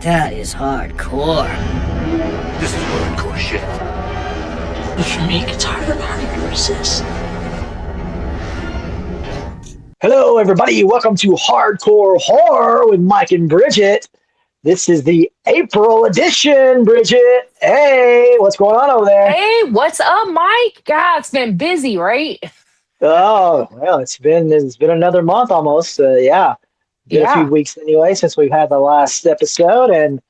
That is hardcore. This is hardcore shit. But for me, it's harder and harder to resist. Hello, everybody. Welcome to Hardcore Horror with Mike and Brigitte. This is the April edition, Brigitte. Hey, what's going on over there? Hey, what's up, Mike? God, it's been busy, right? Oh, well, it's been another month almost. Yeah. Been a few weeks anyway since we've had the last episode, and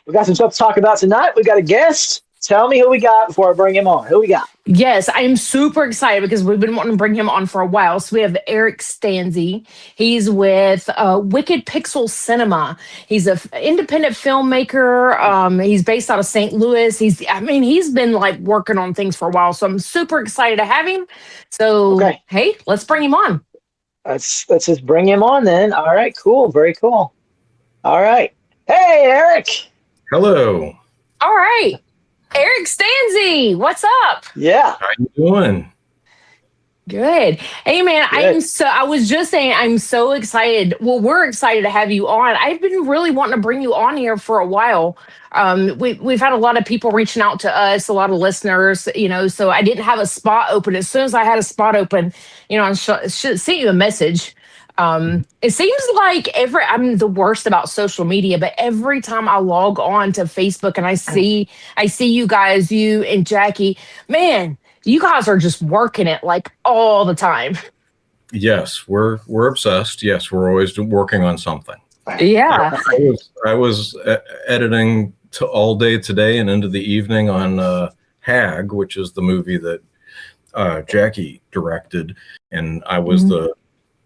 we got some stuff to talk about tonight. We got a guest. Tell me who we got before I bring him on. Who we got? Yes, I'm super excited because we've been wanting to bring him on for a while. So we have Eric Stanze. He's with Wicked Pixel Cinema. He's an independent filmmaker. He's based out of St. Louis. He's been like working on things for a while. So I'm super excited to have him. So, Hey, let's bring him on. Let's just bring him on then. All right, cool. Very cool. All right. Hey, Eric. Hello. All right. Eric Stanze, what's up? Yeah. How you doing? Good. Hey, man, Good. I was just saying, I'm so excited. Well, we're excited to have you on. I've been really wanting to bring you on here for a while. We've had a lot of people reaching out to us, a lot of listeners, so I didn't have a spot open. As soon as I had a spot open, I should send you a message. It seems like I'm the worst about social media, but every time I log on to Facebook and I see you guys, you and Jackie, man, you guys are just working it like all the time. Yes, we're obsessed. Yes, we're always working on something. Yeah. I was editing all day today and into the evening on Hag, which is the movie that Jackie directed, and I was the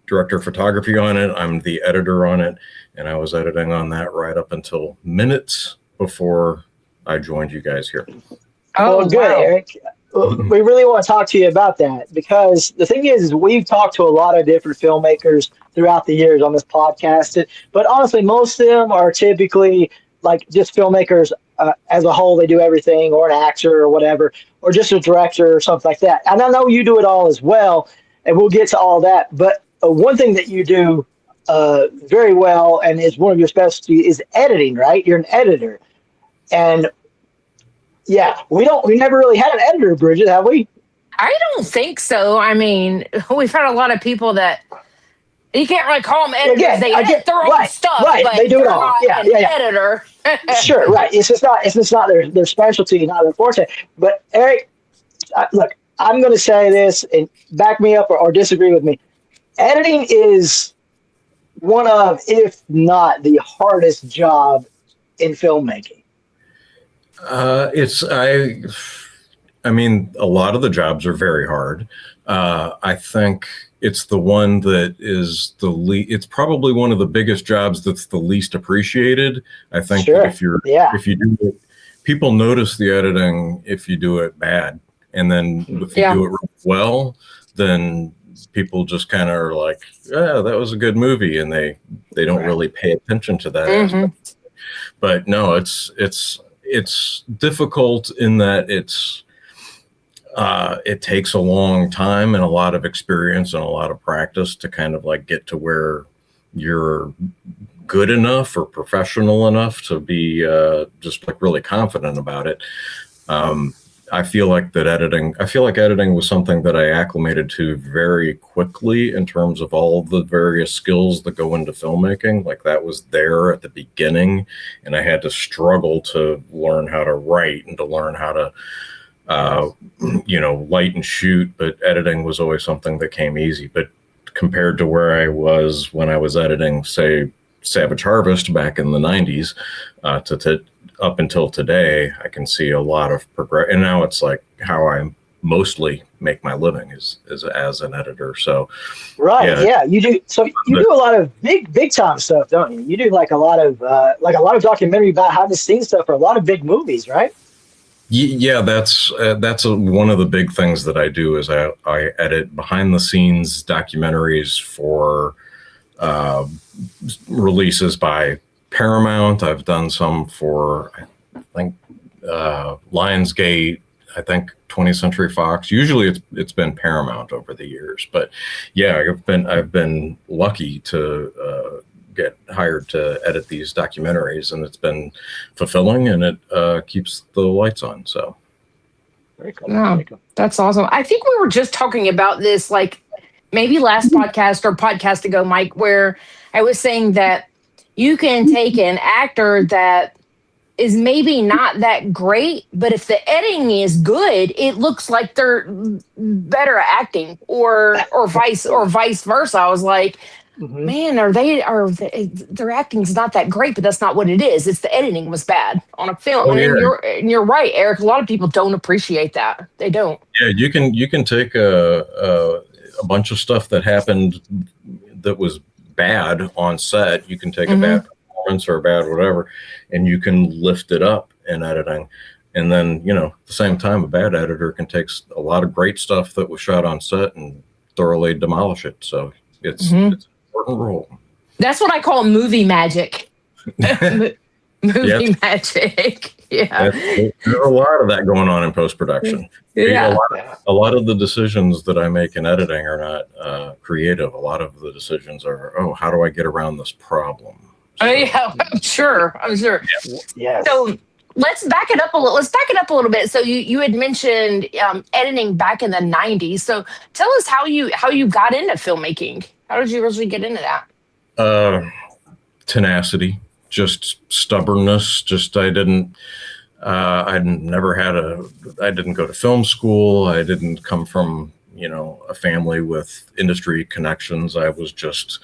director of photography on it. I'm the editor on it, and I was editing on that right up until minutes before I joined you guys here. Oh, well, good, wow. Eric. We really want to talk to you about that because the thing is we've talked to a lot of different filmmakers throughout the years on this podcast, but honestly, most of them are typically like just filmmakers as a whole. They do everything, or an actor or whatever, or just a director or something like that. And I know you do it all as well, and we'll get to all that. But one thing that you do very well and is one of your specialties is editing, right? You're an editor. And yeah, we never really had an editor, Brigitte, have we? I don't think so. I mean, we've had a lot of people that you can't really call them editors. Again, they edit their own stuff, right. But they do it all. Yeah. Editor. Sure, right. It's just not their specialty, not their forte. But Eric, look, I'm going to say this and back me up or disagree with me. Editing is one of, if not the hardest job in filmmaking. I mean, a lot of the jobs are very hard. I think it's the one that is it's probably one of the biggest jobs that's the least appreciated. I think that if you do it, people notice the editing if you do it bad. And then if you do it well, then people just kind of are like, "Yeah, that was a good movie," and they don't really pay attention to that aspect. But no, it's difficult in that it takes a long time and a lot of experience and a lot of practice to kind of like get to where you're good enough or professional enough to be just like really confident about it. I feel like editing was something that I acclimated to very quickly in terms of all the various skills that go into filmmaking. Like that was there at the beginning, and I had to struggle to learn how to write and to learn how to, light and shoot. But editing was always something that came easy. But compared to where I was when I was editing, say, Savage Harvest back in the 90s, to up until today, I can see a lot of progress. And now it's like how I mostly make my living is as an editor. So, you do. So you do a lot of big time stuff, don't you? You do like a lot of documentary about behind the scenes stuff for a lot of big movies, right? Yeah, that's one of the big things that I do is I edit behind the scenes documentaries for releases by Paramount. I've done some for, I think, Lionsgate, I think 20th Century Fox. Usually it's been Paramount over the years, but yeah, I've been lucky to get hired to edit these documentaries, and it's been fulfilling, and it keeps the lights on. So Very cool. Yeah, Very cool. that's awesome. I think we were just talking about this, like maybe last podcast or podcast ago, Mike, where I was saying that you can take an actor that is maybe not that great, but if the editing is good, it looks like they're better at acting, or vice versa. I was like, man, their acting's not that great, but that's not what it is. It's the editing was bad on a film. Oh, yeah. And you're right, Eric. A lot of people don't appreciate that. They don't. Yeah, you can take a bunch of stuff that happened that was bad on set. You can take a bad performance or a bad whatever, and you can lift it up in editing. And then, at the same time, a bad editor can take a lot of great stuff that was shot on set and thoroughly demolish it. So it's an important role. That's what I call movie magic. Movie magic. Yeah. There's a lot of that going on in post-production. Yeah. A lot of the decisions that I make in editing are not creative. A lot of the decisions are, how do I get around this problem? So, yeah, I'm sure. Yes. So let's back it up a little bit. So you had mentioned editing back in the 90s. So tell us how you got into filmmaking. How did you originally get into that? Tenacity, just stubbornness. I didn't go to film school. I didn't come from, a family with industry connections. I was just,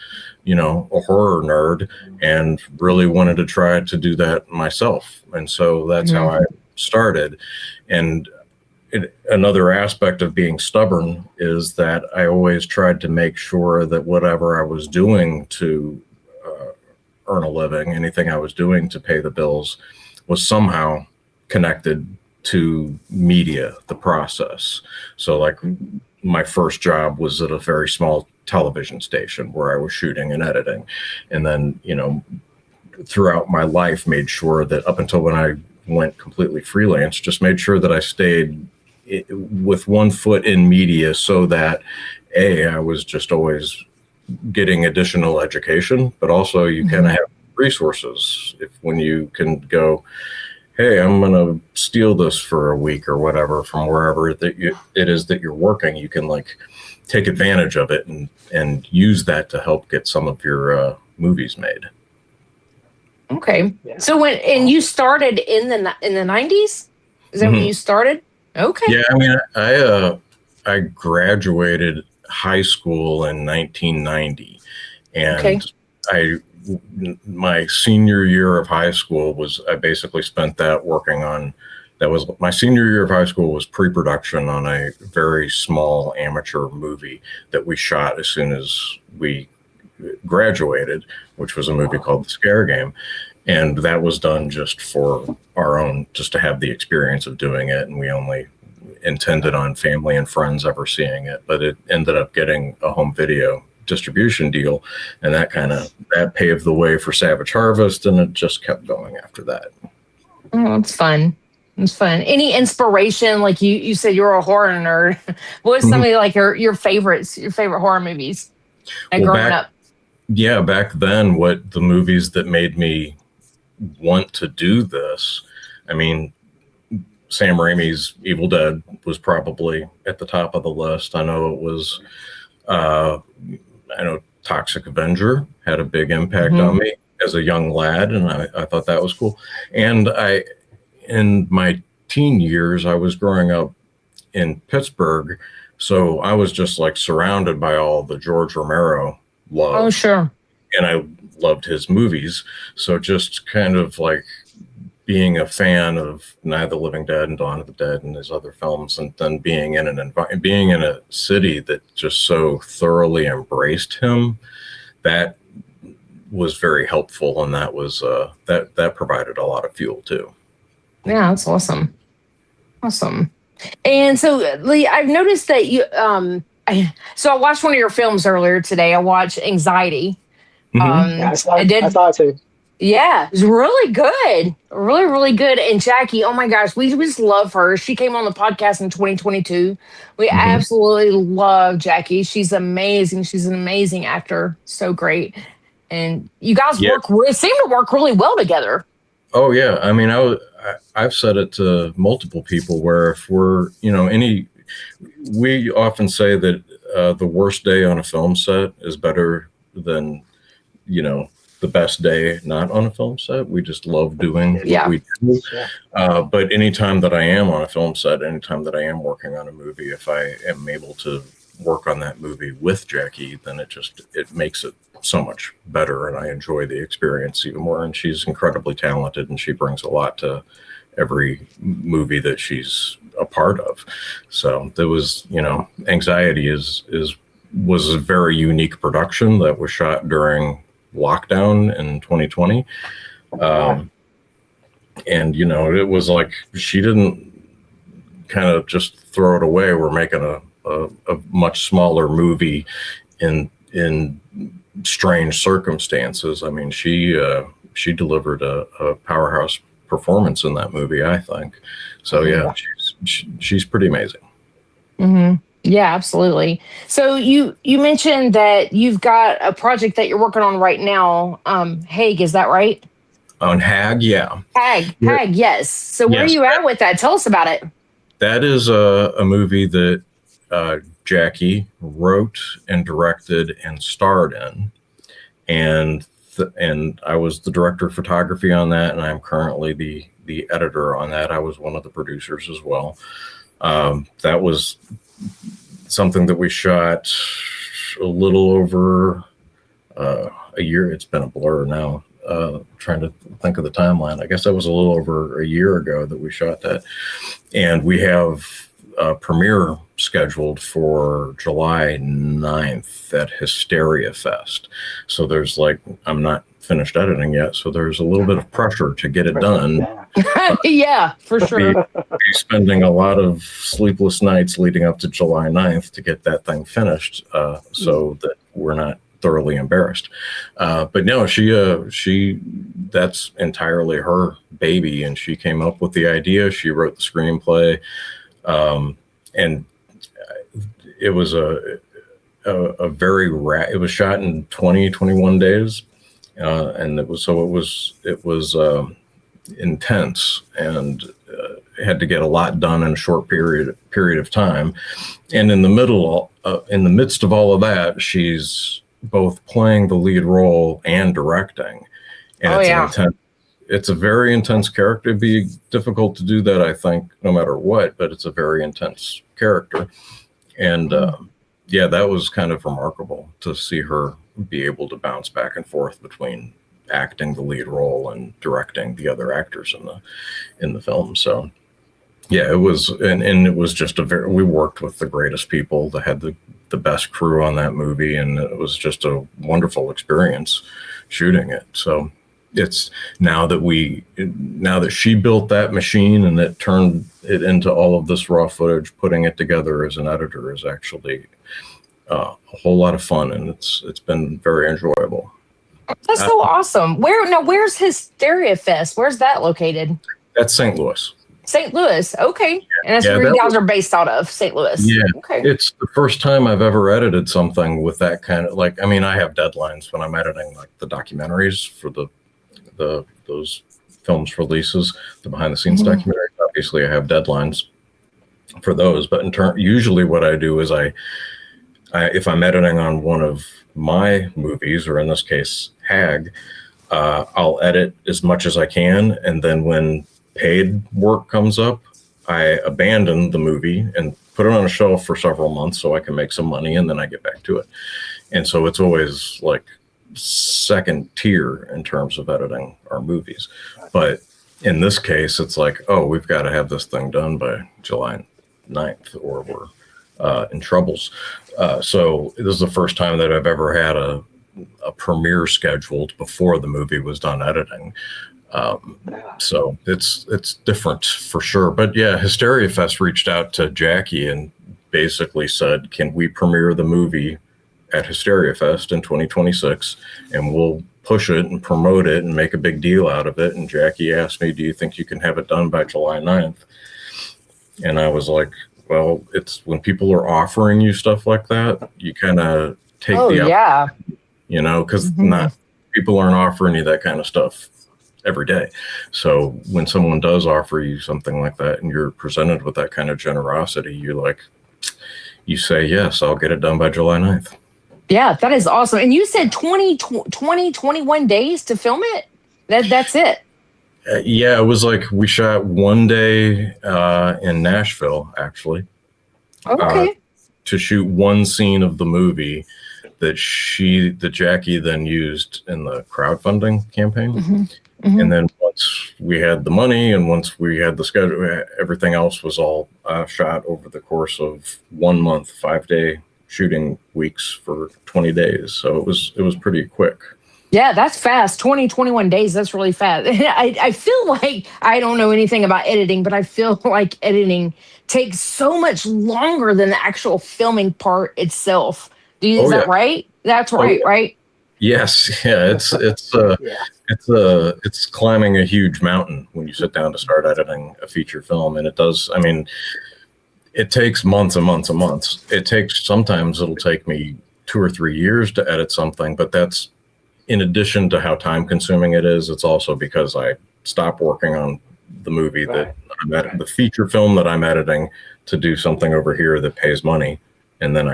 a horror nerd and really wanted to try to do that myself. And so that's how I started. And another aspect of being stubborn is that I always tried to make sure that whatever I was doing to earn a living, anything I was doing to pay the bills, was somehow connected to media, the process. So like my first job was at a very small television station where I was shooting and editing. And then, throughout my life made sure that up until when I went completely freelance, just made sure that I stayed with one foot in media so that I was just always getting additional education, but also you kind of have resources. When you can go, hey, I'm going to steal this for a week or whatever from wherever it is that you're working, you can take advantage of it and use that to help get some of your movies made. Okay. Yeah. So you started in the 90s? Is that when you started? Okay. Yeah, I mean, I graduated high school in 1990, and my senior year of high school I basically spent that working on. That was my senior year of high school, was pre-production on a very small amateur movie that we shot as soon as we graduated, which was a movie called The Scare Game. And that was done just for our own, just to have the experience of doing it. And we only intended on family and friends ever seeing it, but it ended up getting a home video distribution deal, and that paved the way for Savage Harvest, and it just kept going after that. Oh, it's fun. It's fun. Any inspiration? Like you said, you're a horror nerd. What was some of your favorites, your favorite horror movies growing up? Yeah, back then, what the movies that made me want to do this, I mean, Sam Raimi's Evil Dead was probably at the top of the list. I know it was, Toxic Avenger had a big impact on me as a young lad, and I thought that was cool. And in my teen years, I was growing up in Pittsburgh, so I was just surrounded by all the George Romero love. Oh, sure. And I loved his movies. So just kind of being a fan of Night of the Living Dead and Dawn of the Dead and his other films, and then being in a city that just so thoroughly embraced him, that was very helpful, and that was that provided a lot of fuel too. Yeah, that's awesome. Awesome. And so, Lee, I've noticed that you I watched one of your films earlier today. I watched Anxiety. I saw it too. Yeah, it was really good. Really, really good. And Jackie, oh my gosh, we just love her. She came on the podcast in 2022. We absolutely love Jackie. She's amazing. She's an amazing actor. So great. and you guys Yeah. seem to work really well together. Oh yeah, I mean, I've said it to multiple people where if we're, we often say that the worst day on a film set is better than, the best day not on a film set. We just love doing what we do. But anytime that I am on a film set, anytime that I am working on a movie, if I am able to work on that movie with Jackie, then it makes it so much better, and I enjoy the experience even more. And she's incredibly talented, and she brings a lot to every movie that she's a part of. So there was, Anxiety was a very unique production that was shot during lockdown in 2020. And it was like she didn't kind of just throw it away. We're making a much smaller movie in strange circumstances. I mean, she delivered a powerhouse performance in that movie, I think. So yeah, she's pretty amazing. Mm-hmm. Yeah, absolutely. So you mentioned that you've got a project that you're working on right now. Hague, is that right? On Hag, yeah. Hag, yes. So where are you at with that? Tell us about it. That is a movie that Jackie wrote and directed and starred in, and I was the director of photography on that, and I'm currently the editor on that. I was one of the producers as well. That was something that we shot a little over a year. It's been a blur now. Trying to think of the timeline. I guess that was a little over a year ago that we shot that, and we have a premiere scheduled for July 9th at Hysteria Fest. So there's I'm not finished editing yet, so there's a little bit of pressure to get it done. Yeah, for sure. Be spending a lot of sleepless nights leading up to July 9th to get that thing finished, so that we're not thoroughly embarrassed. But no, she that's entirely her baby, and she came up with the idea. She wrote the screenplay, and it was a very it was shot in 21 days, and it was intense, and had to get a lot done in a short period of time. And in the midst of all of that, she's both playing the lead role and directing, and it's a very intense character. It'd be difficult to do that, I think, no matter what, but it's a very intense character. And that was kind of remarkable to see her be able to bounce back and forth between acting the lead role and directing the other actors in the film. So yeah, it was, and it was just we worked with the greatest people that had the best crew on that movie, and it was just a wonderful experience shooting it. So it's now that she built that machine and that turned it into all of this raw footage, putting it together as an editor is actually a whole lot of fun, and it's been very enjoyable. That's so awesome. Where's Hysteria Fest? Where's that located? That's St. Louis. St. Louis. Okay. And that's where you guys are based out of, St. Louis. Yeah. Okay. It's the first time I've ever edited something with that kind of, I have deadlines when I'm editing the documentaries for those films releases, the behind the scenes documentaries. Obviously I have deadlines for those, but usually what I do is I if I'm editing on one of my movies, or in this case Hag, I'll edit as much as I can, and then when paid work comes up, I abandon the movie and put it on a shelf for several months so I can make some money, and then I get back to it. And so it's always second tier in terms of editing our movies. But in this case, it's we've got to have this thing done by July 9th or we're in troubles. So this is the first time that I've ever had a premiere scheduled before the movie was done editing. So it's different for sure. But yeah, Hysteria Fest reached out to Jackie and basically said, can we premiere the movie at Hysteria Fest in 2026, and we'll push it and promote it and make a big deal out of it. And Jackie asked me, do you think you can have it done by July 9th? And I was like, well, it's when people are offering you stuff like that, you kind of take because people aren't offering you that kind of stuff every day. So when someone does offer you something like that and you're presented with that kind of generosity, you say, yes, I'll get it done by July 9th. Yeah, that is awesome. And you said 21 days to film it? That's it. Yeah, it was like we shot one day in Nashville, actually. Okay. To shoot one scene of the movie that Jackie then used in the crowdfunding campaign. Mm-hmm. Mm-hmm. And then once we had the money and once we had the schedule, everything else was all shot over the course of 1 month, 5-day shooting weeks for 20 days. So it was pretty quick. Yeah, that's fast. 21 days. That's really fast. I feel like I don't know anything about editing, but I feel like editing takes so much longer than the actual filming part itself. Is that right? That's right, right? Yes. Yeah. It's climbing a huge mountain when you sit down to start editing a feature film. And it does, I mean, it takes months and months and months. Sometimes it'll take me 2 or 3 years to edit something, but that's in addition to how time consuming it is. It's also because I stopped working on the movie the feature film that I'm editing to do something over here that pays money. And then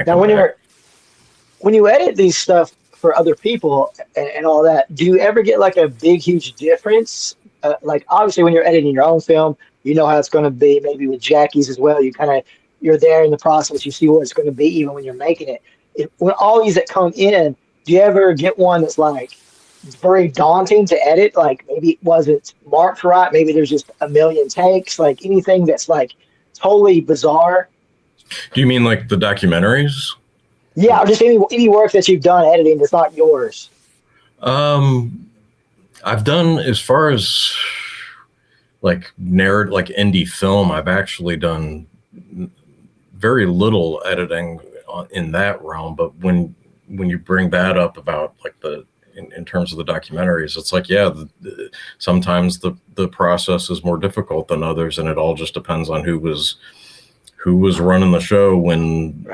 when you edit these stuff for other people and all that, do you ever get like a big, huge difference? Like obviously when you're editing your own film, you know how it's going to be. Maybe with Jackie's as well, you're there in the process. You see what it's going to be even when you're making it. When all these that come in, do you ever get one that's like very daunting to edit? Like maybe it wasn't marked right. Maybe there's just a million takes. Like anything that's like totally bizarre. Do you mean like the documentaries? Yeah, or just any work that you've done editing that's not yours. I've done, as far as like indie film, I've actually done very little editing in that realm. But when you bring that up about like in terms of the documentaries, it's like, sometimes the process is more difficult than others, and it all just depends on who was running the show when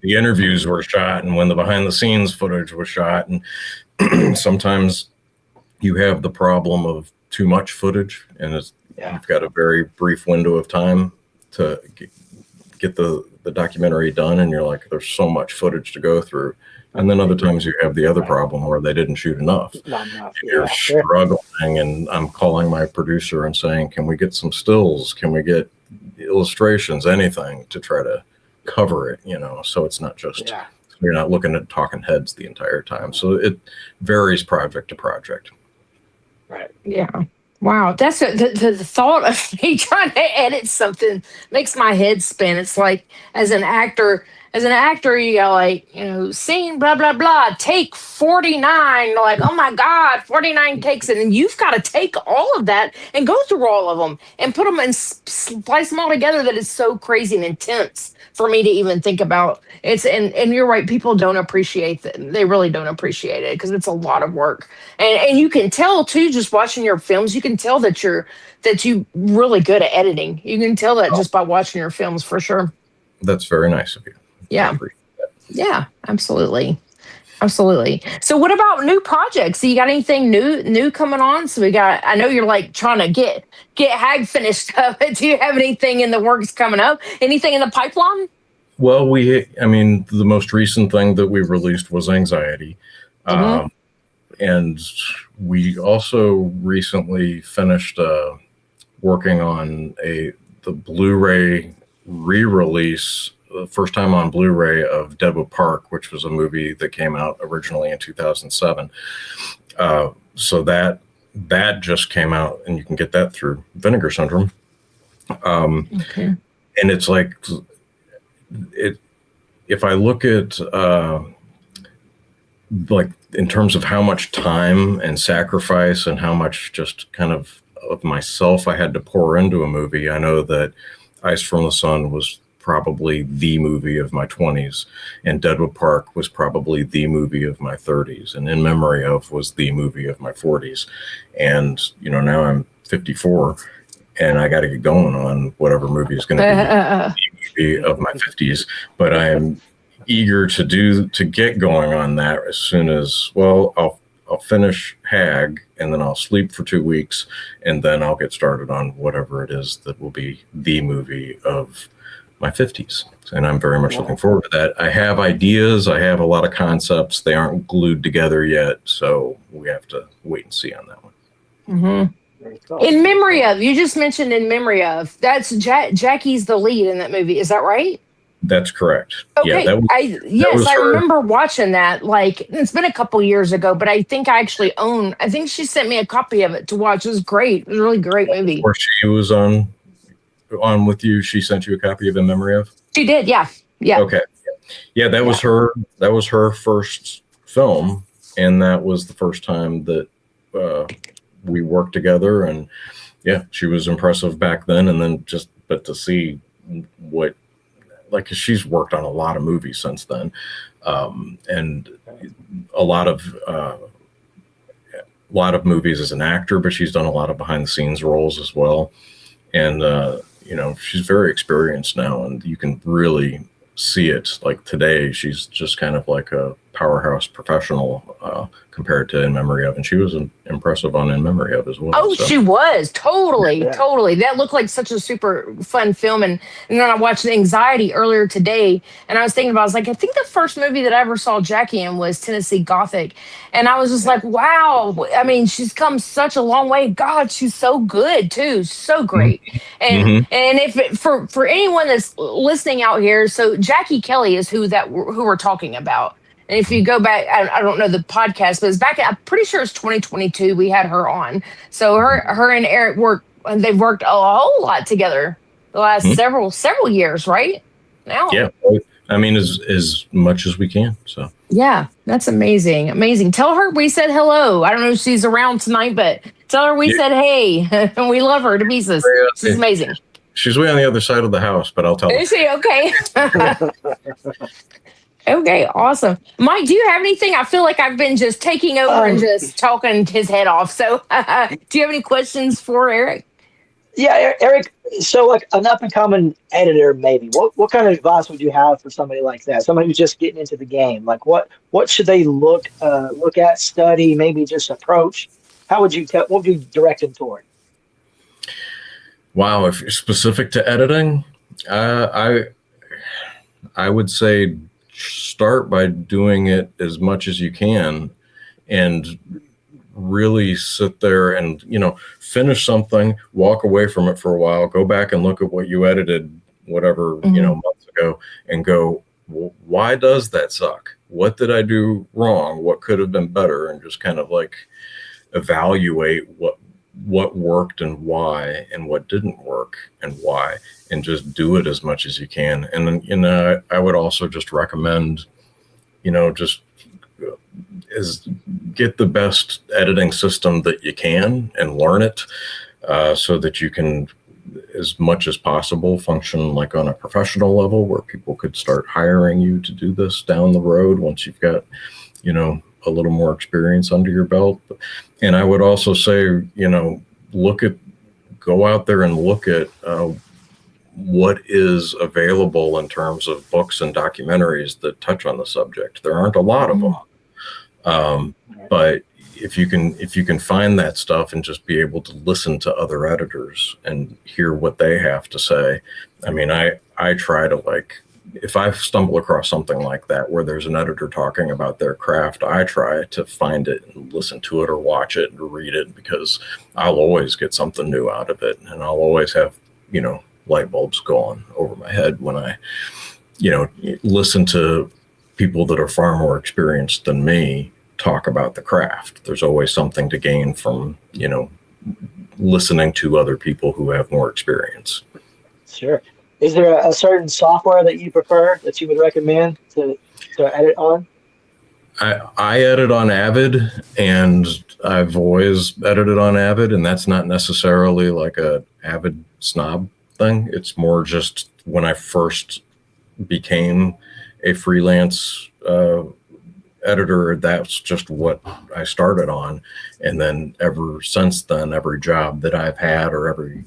the interviews were shot and when the behind the scenes footage was shot. And sometimes you have the problem of too much footage, and you've got a very brief window of time to get the documentary done, and you're like, there's so much footage to go through. And then other times you have the other problem where they didn't shoot enough. Not enough. You're struggling, and I'm calling my producer and saying, can we get some stills? Can we get illustrations, anything to try to cover it, so it's not just, you're not looking at talking heads the entire time. So it varies project to project. Right. Yeah. Wow. That's the thought of me trying to edit something makes my head spin. It's like, as an actor, you got like, scene, blah, blah, blah, take 49. Like, oh my God, 49 takes. And then you've got to take all of that and go through all of them and put them and splice them all together. That is so crazy and intense for me to even think about. And you're right. People don't appreciate that. They really don't appreciate it because it's a lot of work. And you can tell too, just watching your films, you can tell that you're really good at editing. You can tell that just by watching your films, for sure. That's very nice of you. Yeah. Yeah, absolutely. Absolutely. So what about new projects? So you got anything new coming on? So I know you're like trying to get Hag finished up. Do you have anything in the works coming up? Anything in the pipeline? Well, the most recent thing that we released was Anxiety. Mm-hmm. And we also recently finished working on the Blu-ray re-release, the first time on Blu-ray, of Deadwood Park, which was a movie that came out originally in 2007. So that just came out, and you can get that through Vinegar Syndrome. Okay. And it's like, if I look at like in terms of how much time and sacrifice and how much just kind of myself I had to pour into a movie, I know that Ice from the Sun was probably the movie of my 20s, and Deadwood Park was probably the movie of my 30s, and In Memory Of was the movie of my 40s. And now I'm 54, and I got to get going on whatever movie is going to be the movie of my 50s. But I am eager to get going on that as soon as, well, I'll finish Hag, and then I'll sleep for 2 weeks, and then I'll get started on whatever it is that will be the movie of my 50s. And I'm very much looking forward to that. I have ideas. I have a lot of concepts. They aren't glued together yet, so we have to wait and see on that one. Mm-hmm. In memory of, you just mentioned In Memory of, that's Jackie's the lead in that movie. Is that right? That's correct. Okay. Yeah, I remember watching that. Like, it's been a couple years ago, but I think I actually I think she sent me a copy of it to watch. It was great. It was a really great movie. Before she was on with you, she sent you a copy of In Memory of? She did, yeah. Yeah. Okay. Yeah, that was her first film, and that was the first time that we worked together, and yeah, she was impressive back then, and then but to see what, like, she's worked on a lot of movies since then, and a lot of movies as an actor, but she's done a lot of behind the scenes roles as well. And, she's very experienced now, and you can really see it. Like today, she's just kind of like a powerhouse professional compared to In Memory of, and she was impressive on In Memory of as well. Oh, so. She was totally. That looked like such a super fun film. And then I watched Anxiety earlier today, and I was thinking about, I was like, I think the first movie that I ever saw Jackie in was Tennessee Gothic, and I was just like, wow. I mean, she's come such a long way. God, she's so good too, so great. And if for anyone that's listening out here, so Jackie Kelly is who we're talking about. And if you go back, I don't know the podcast, but it's back. I'm pretty sure it's 2022. We had her on. So her and Eric they've worked a whole lot together the last several years, right? Now, yeah. I mean, as much as we can. So yeah, that's amazing. Tell her we said hello. I don't know if she's around tonight, but tell her we said hey, and we love her to pieces. She's amazing. She's way on the other side of the house, but I'll tell her. Is she okay? Okay, awesome. Mike, do you have anything? I feel like I've been just taking over and just talking his head off. So do you have any questions for Eric? Yeah, Eric, so like an up-and-coming editor, maybe, what kind of advice would you have for somebody like that? Somebody who's just getting into the game? Like what should they look at, study, maybe just approach? What would you direct them toward? Wow, if you're specific to editing, I would say start by doing it as much as you can, and really sit there and finish something, walk away from it for a while, go back and look at what you edited whatever months ago, and go, well, why does that suck? What did I do wrong? What could have been better? And just kind of like evaluate what worked and why, and what didn't work and why, and just do it as much as you can. And then, I would also just recommend, just get the best editing system that you can and learn it, so that you can, as much as possible, function like on a professional level where people could start hiring you to do this down the road once you've got, a little more experience under your belt. And I would also say, go out there and look at what is available in terms of books and documentaries that touch on the subject. There aren't a lot of them, but if you can find that stuff and just be able to listen to other editors and hear what they have to say. I mean, I try to, like, if I stumble across something like that where there's an editor talking about their craft, I try to find it and listen to it or watch it or read it, because I'll always get something new out of it, and I'll always have light bulbs go on over my head when I listen to people that are far more experienced than me talk about the craft. There's always something to gain from listening to other people who have more experience. Sure. Is there a certain software that you prefer, that you would recommend to edit on? I edit on Avid, and I've always edited on Avid, and that's not necessarily like a Avid snob thing. It's more just when I first became a freelance editor, that's just what I started on. And then ever since then, every job that I've had, or every,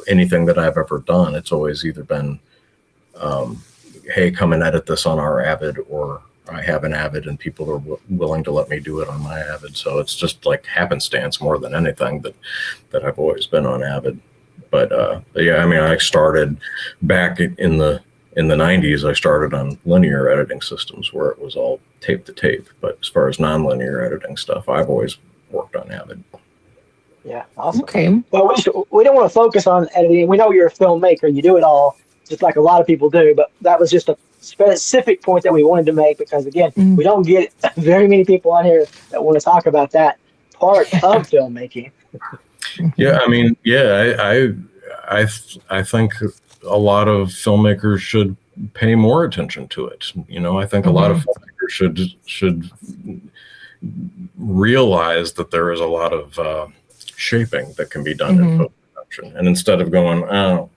anything that I've ever done, it's always either been, hey, come and edit this on our Avid, or I have an Avid and people are willing to let me do it on my Avid. So it's just like happenstance more than anything that I've always been on Avid. But yeah, I mean, I started back in the 90s. I started on linear editing systems where it was all tape to tape. But as far as non-linear editing stuff, I've always worked on Avid. Yeah, awesome. Okay. Well, we don't want to focus on editing. We know you're a filmmaker. You do it all, just like a lot of people do. But that was just a specific point that we wanted to make because, again, we don't get very many people on here that want to talk about that part of filmmaking. Yeah, I mean, yeah, I think a lot of filmmakers should pay more attention to it. You know, I think a lot of filmmakers should realize that there is a lot of shaping that can be done in post-production. And instead of going, oh,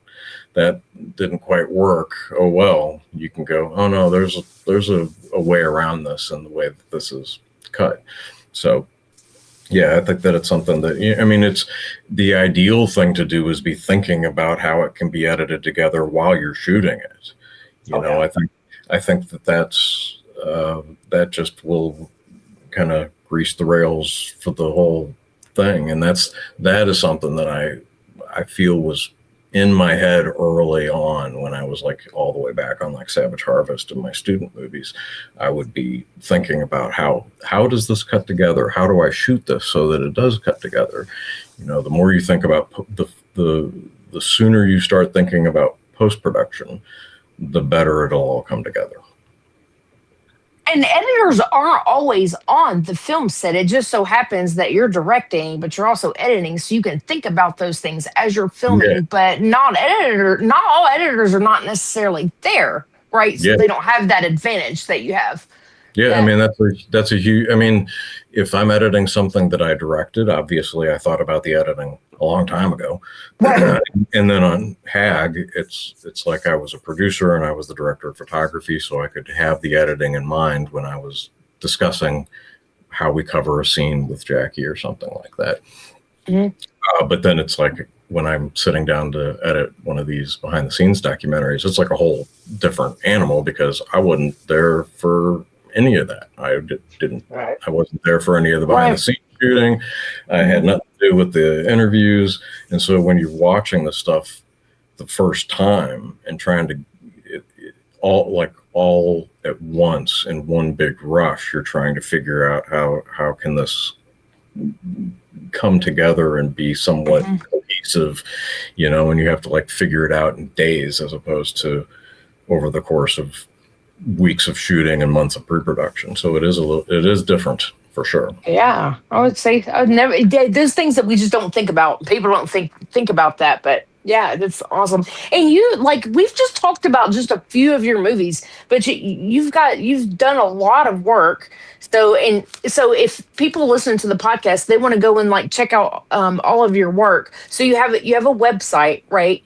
that didn't quite work, oh well, you can go, oh no, there's a way around this and the way that this is cut. So yeah, I think that it's something that, I mean, it's the ideal thing to do is be thinking about how it can be edited together while you're shooting it. You know, I think that's that just will kind of grease the rails for the whole thing. And that is something that I feel was in my head early on when I was like all the way back on like Savage Harvest and my student movies. I would be thinking about how does this cut together? How do I shoot this so that it does cut together? You know, the more you think about the sooner you start thinking about post-production, the better it'll all come together. And editors aren't always on the film set. It just so happens that you're directing, but you're also editing, so you can think about those things as you're filming. Yeah. But not all editors are not necessarily there, right? So they don't have that advantage that you have. Yeah, I mean, that's a huge, I mean, if I'm editing something that I directed, obviously I thought about the editing a long time ago. And then on HAG, it's like I was a producer and I was the director of photography, so I could have the editing in mind when I was discussing how we cover a scene with Jackie or something like that. But then it's like when I'm sitting down to edit one of these behind the scenes documentaries, it's like a whole different animal because I wasn't there for any of that. I didn't. Right. I wasn't there for any of the behind the scenes shooting. I had nothing to do with the interviews. And so when you're watching the stuff the first time and trying to all at once in one big rush, you're trying to figure out how can this come together and be somewhat cohesive, you know, and you have to like figure it out in days as opposed to over the course of weeks of shooting and months of pre-production. So it is different for sure. Yeah, I would say I would never. There's things that we just don't think about. People don't think about that, but yeah, that's awesome. And you, like, we've just talked about just a few of your movies, but you've done a lot of work. So if people listen to the podcast, they want to go and like check out all of your work. So you have a website, right?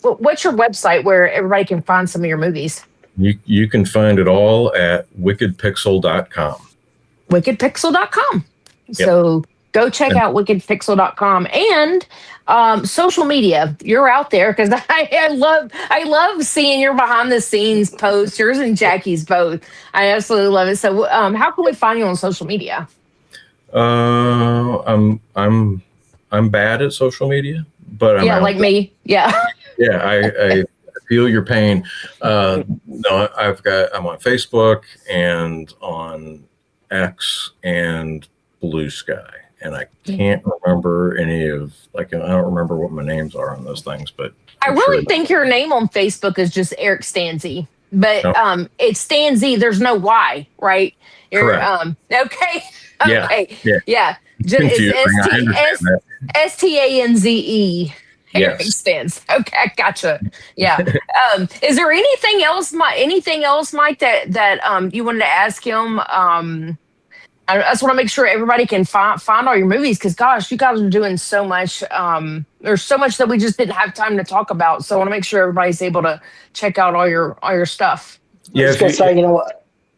What's your website where everybody can find some of your movies? You can find it all at wickedpixel.com. Wickedpixel.com. Yep. So go check out wickedpixel.com and social media. You're out there because I love seeing your behind the scenes posts, yours and Jackie's both. I absolutely love it. So how can we find you on social media? I'm bad at social media, but I'm like me. Yeah. Yeah, I feel your pain. No, I'm on Facebook and on X and Blue Sky, and I can't remember any of I don't remember what my names are on those things, but I really think your name on Facebook is just Eric Stanze, but it's Stanze. There's no Y, right? Correct. Okay. Yeah. It's Stanze. Eric Stanze. Okay, I gotcha. Yeah. Is there anything else, Mike, that you wanted to ask him? I just want to make sure everybody can find all your movies because, gosh, you guys are doing so much. There's so much that we just didn't have time to talk about. So I want to make sure everybody's able to check out all your stuff. Yeah, I was going to say,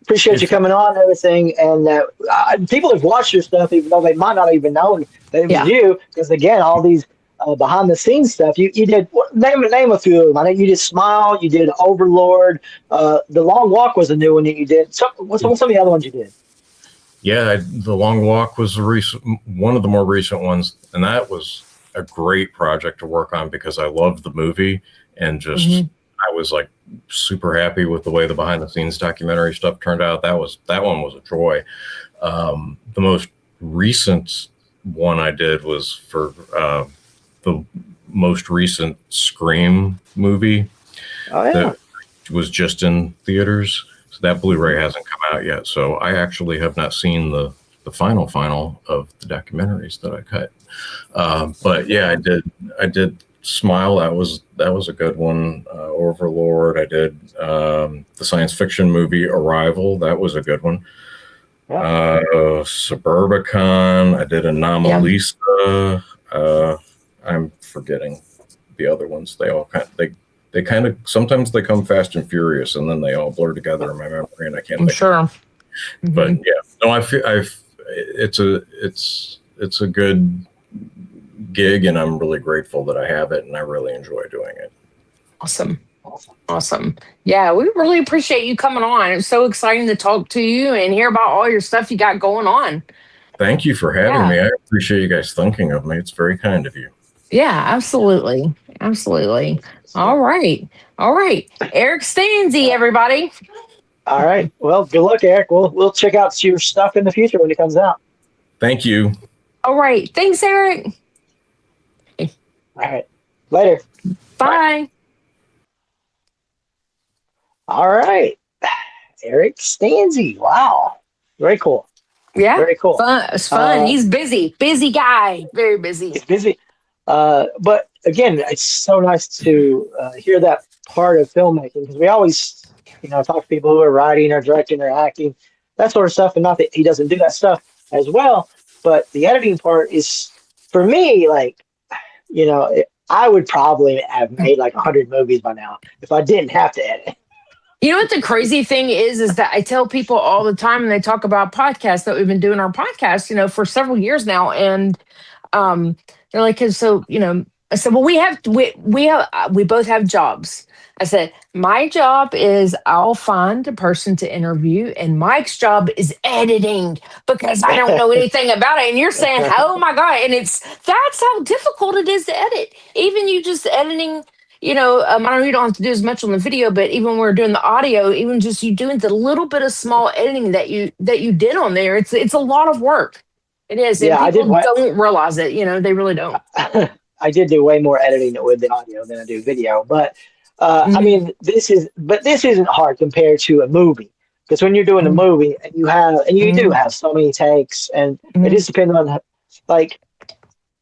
appreciate you coming on and everything. And people have watched your stuff, even though they might not even know that it was you. Because, again, all these behind the scenes stuff. You did name a few of them. I know you did Smile, you did Overlord. The Long Walk was a new one that you did. What's some of the other ones you did? Yeah, The Long Walk was one of the more recent ones, and that was a great project to work on because I loved the movie and just I was like super happy with the way the behind the scenes documentary stuff turned out. That one was a joy. The most recent one I did was for the most recent Scream movie. Oh yeah, that was just in theaters. So that Blu-ray hasn't come out yet. So I actually have not seen the final of the documentaries that I cut. But yeah, I did Smile. That was a good one. Overlord. I did the science fiction movie Arrival. That was a good one. Yeah. Suburbicon. I did Anomalisa. I'm forgetting the other ones. They all they kind of sometimes they come fast and furious, and then they all blur together in my memory, and I can't. I'm sure. But yeah, no, it's a good gig, and I'm really grateful that I have it, and I really enjoy doing it. Awesome. Yeah, we really appreciate you coming on. It's so exciting to talk to you and hear about all your stuff you got going on. Thank you for having me. I appreciate you guys thinking of me. It's very kind of you. Yeah, absolutely. All right. Eric Stanze, everybody. All right. Well, good luck, Eric. We'll check out your stuff in the future when it comes out. Thank you. All right. Thanks, Eric. All right. Later. Bye. All right. Eric Stanze. Wow. Very cool. Yeah. Very cool. It's fun. He's busy. Busy guy. Very busy. He's busy. But again, it's so nice to hear that part of filmmaking because we always, talk to people who are writing or directing or acting, that sort of stuff. And not that he doesn't do that stuff as well, but the editing part is, for me, like, I would probably have made like 100 movies by now if I didn't have to edit. You know what the crazy thing is that I tell people all the time, and they talk about podcasts, that we've been doing our podcast, for several years now. And they're like, so, I said, well, we both have jobs. I said, my job is I'll find a person to interview, and Mike's job is editing because I don't know anything about it. And you're saying, oh my God. And that's how difficult it is to edit. Even you just editing, I know you don't have to do as much on the video, but even when we're doing the audio, even just you doing the little bit of small editing that you did on there, it's a lot of work. It is. Yeah, and people don't realize it. They really don't. I did do way more editing with the audio than I do video, but I mean, this isn't hard compared to a movie, because when you're doing a movie and you do have so many takes, and it just depends on, like,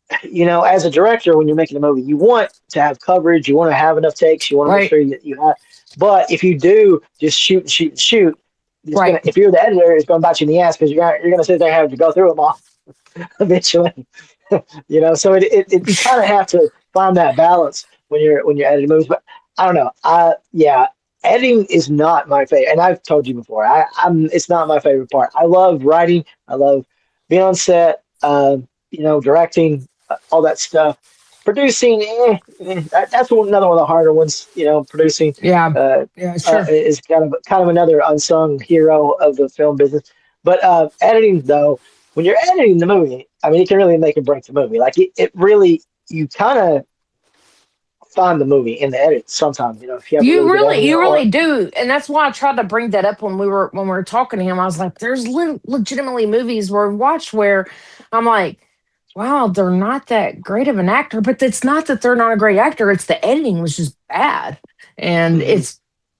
as a director, when you're making a movie, you want to have coverage, you want to have enough takes, you want to make sure that you have. But if you do just shoot, if you're the editor, it's going to bite you in the ass because you're going to sit there and have to go through them all eventually. So you kind of have to find that balance when you're editing movies. But I don't know. Editing is not my favorite, and I've told you before. It's not my favorite part. I love writing. I love being on set. Directing, all that stuff. Producing, that's another one of the harder ones. Producing. Sure. Is kind of another unsung hero of the film business. But editing, though, when you're editing the movie, I mean, it can really make or break the movie. Like it really, you kind of find the movie in the edit sometimes. If you really do, and that's why I tried to bring that up when we were talking to him. I was like, there's legitimately movies where I've watched where I'm like, wow, they're not that great of an actor, but it's not that they're not a great actor. It's the editing was just bad, and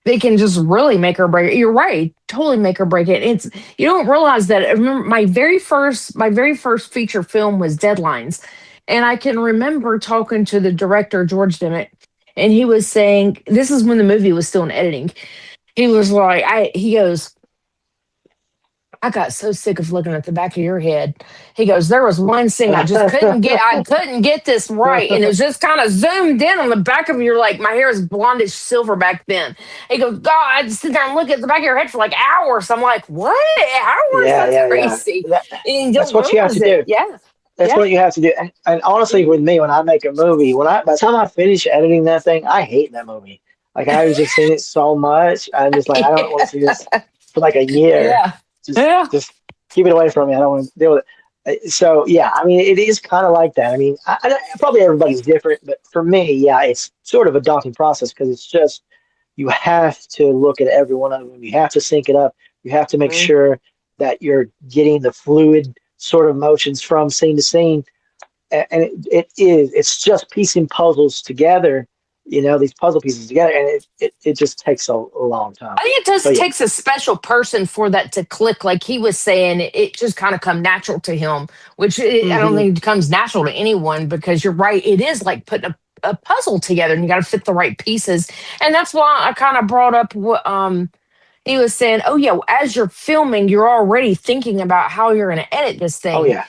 they can just really make or break it. You're right, totally make or break it. You don't realize that. I remember my very first feature film was Deadlines. And I can remember talking to the director, George Dimmitt, and he was saying, this is when the movie was still in editing. He was like, he goes, I got so sick of looking at the back of your head. He goes, there was one scene I just couldn't get this right. And it was just kind of zoomed in on the back of your, like, my hair is blondish silver back then. He goes, God, I'd sit there and look at the back of your head for like hours. I'm like, what? Hours? That's crazy. That's what you have to do. Yeah. That's Yeah. what you have to do. And honestly, with me, when I make a movie, by the time I finish editing that thing, I hate that movie. Like I was just seen it so much. I'm just like, I don't want to see this for like a year. Yeah. Just, Yeah. just keep it away from me. I don't want to deal with it. So yeah, I mean, it is kind of like that. I mean, probably everybody's different, but for me, yeah, it's sort of a daunting process because it's just you have to look at every one of them. You have to sync it up. You have to make Mhm. sure that you're getting the fluid sort of motions from scene to scene. And it's just piecing puzzles together, these puzzle pieces together. And it just takes a long time. I think it So just yeah. takes a special person for that to click. Like he was saying, it just kind of come natural to him, which I don't Hmm. think it comes natural to anyone because you're right. It is like putting a puzzle together and you got to fit the right pieces. And that's why I kind of brought up what he was saying, oh, yeah, as you're filming, you're already thinking about how you're going to edit this Oh thing. yeah.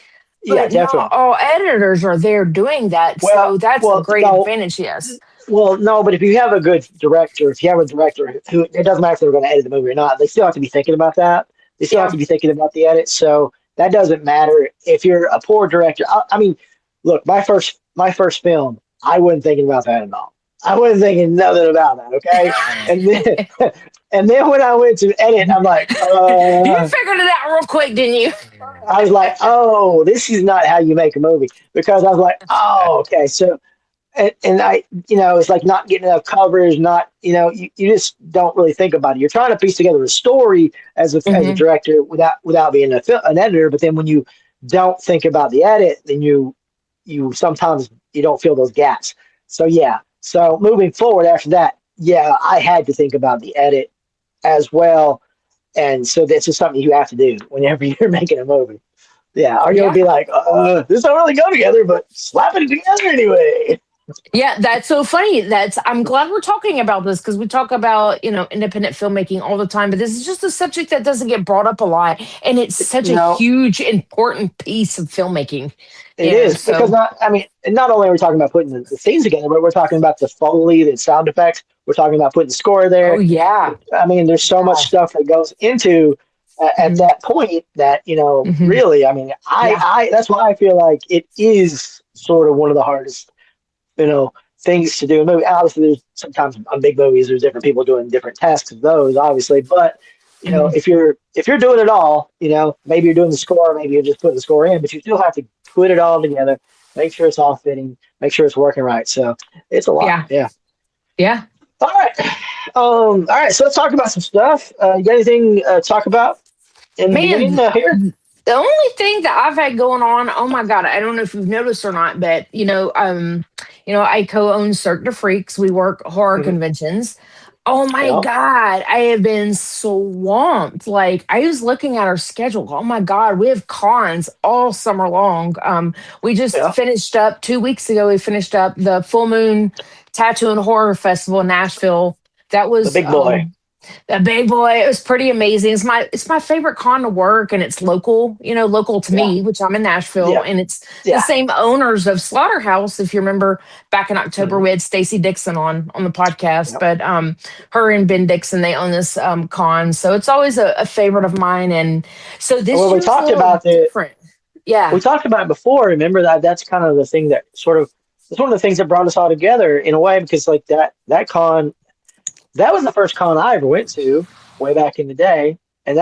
Yeah, But not definitely. all editors are there doing that. Well, So that's a well, great no, advantage, yes. well, no, but if you have a good director, if you have a director who it doesn't matter if they're going to edit the movie or not, they still have to be thinking about that. They still have Yeah. to be thinking about the edit. So that doesn't matter if you're a poor director. I mean, look, my first film, I wasn't thinking about that at all. I wasn't thinking nothing about that. Okay, and then and then when I went to edit, I'm like, You figured it out real quick, didn't you? I was like, oh, this is not how you make a movie because I was like, oh, okay, so and I, it's like not getting enough coverage, not, you just don't really think about it. You're trying to piece together a story as a Hmm. director without being an editor. But then when you don't think about the edit, then you sometimes you don't fill those gaps. So yeah. So moving forward after that, yeah, I had to think about the edit as well. And so that's just something you have to do whenever you're making a movie. Yeah. Or you'll Yeah. be like, this don't really go together, but slapping it together anyway. Yeah, that's so funny. I'm glad we're talking about this because we talk about, independent filmmaking all the time, but this is just a subject that doesn't get brought up a lot. And it's such a No, huge, important piece of filmmaking, it is because so not only are we talking about putting the scenes together, but we're talking about the Foley, the sound effects. We're talking about putting the score oh there. yeah. I mean, there's so much Yeah. stuff that goes into at Mhm. that point that Mhm. really. I mean, Yeah. I that's why I feel like it is sort of one of the hardest things to do in a movie. Obviously, there's sometimes on big movies, there's different people doing different tasks of those, obviously. But Mhm. if you're doing it all, maybe you're doing the score, maybe you're just putting the score in, but you still have to put it all together, make sure it's all fitting, make sure it's working right. So it's a lot. Yeah. Yeah. Yeah. All right. All right. So let's talk about some stuff. You got anything to talk about in the beginning Man, here? the only thing that I've had going on, oh my God, I don't know if you've noticed or not, but I co-own Cirque de Freaks. We work horror Mhm. conventions. Oh my Yeah. God, I have been swamped. Like I was looking at our schedule. Oh my God, we have cons all summer long. We just Yeah. finished up 2 weeks ago. We finished up the Full Moon Tattoo and Horror Festival in Nashville. That The was big boy. a big boy. It was pretty amazing. It's my favorite con to work, and it's local. Local to Yeah. me, which I'm in Nashville, Yeah. and it's the Yeah. same owners of Slaughterhouse. If you remember, back in October, Mhm. we had Stacy Dixon on the podcast. Yep. But her and Ben Dixon, they own this con, so it's always a favorite of mine. And so this Well, we year's a talked little about the different. Yeah. we talked about it before. Remember that's kind of the thing that sort of it's one of the things that brought us all together in a way because like that con that was the first con I ever went to way back in the day, and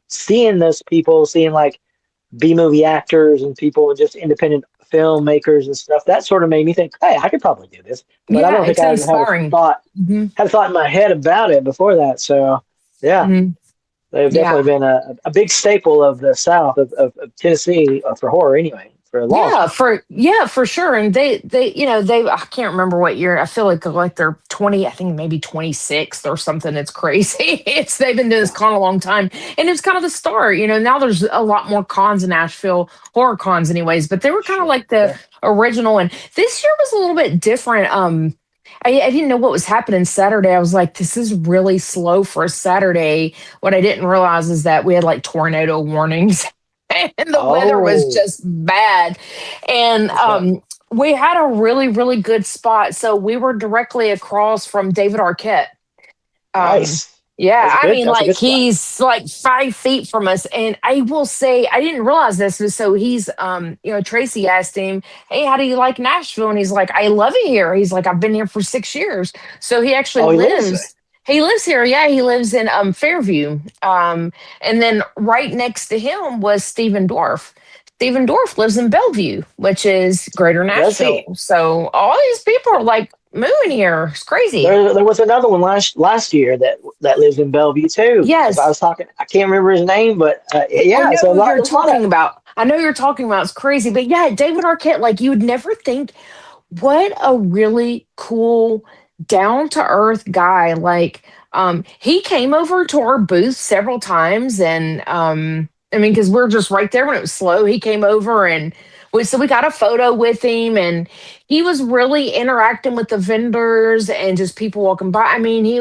seeing those people, seeing like B movie actors and people and just independent filmmakers and stuff, that sort of made me think, hey, I could probably do this, but I Yeah, don't think it's I ever inspiring. Hmm. had a thought in my head about it before that. So yeah. Hmm. They've Yeah. definitely been a big staple of the South of Tennessee for horror anyway for a long time. For sure. And they I can't remember what year. I feel like they're 20, I think maybe 26th or something. It's crazy. They've been doing this Yeah. con a long time. And it's kind of the start. Now there's a lot more cons in Nashville, horror cons anyways, but they were kind of Sure. like the Yeah. original. And this year was a little bit different. I didn't know what was happening Saturday. I was like, this is really slow for a Saturday. What I didn't realize is that we had like tornado warnings and the weather was Oh, just bad. And okay. we had a really, really good spot. So we were directly across from David Arquette. Um, Nice. Yeah, I mean, That's a like good spot. he's like 5 feet from us, and I will say I didn't realize this. So he's, Tracy asked him, "Hey, how do you like Nashville?" And he's like, "I love it here." He's like, "I've been here for 6 years." So he actually Oh, he lives there. lives. He lives here. Yeah, he lives in Fairview. And then right next to him was Stephen Dorff. Stephen Dorff lives in Bellevue, which is Greater Does he? Nashville. So all these people are like moving here. It's crazy. There was another one last year that lives in Bellevue too. As I Yes. was talking, I can't remember his name, but I yeah. know So who you're there's a lot of talking about. I know you're talking about. It's crazy, but yeah, David Arquette. Like you would never think, what a really cool, down to earth guy. Like, he came over to our booth several times, and I mean, because we're just right there when it was slow. He came over, and we got a photo with him, and he was really interacting with the vendors and just people walking by. I mean, he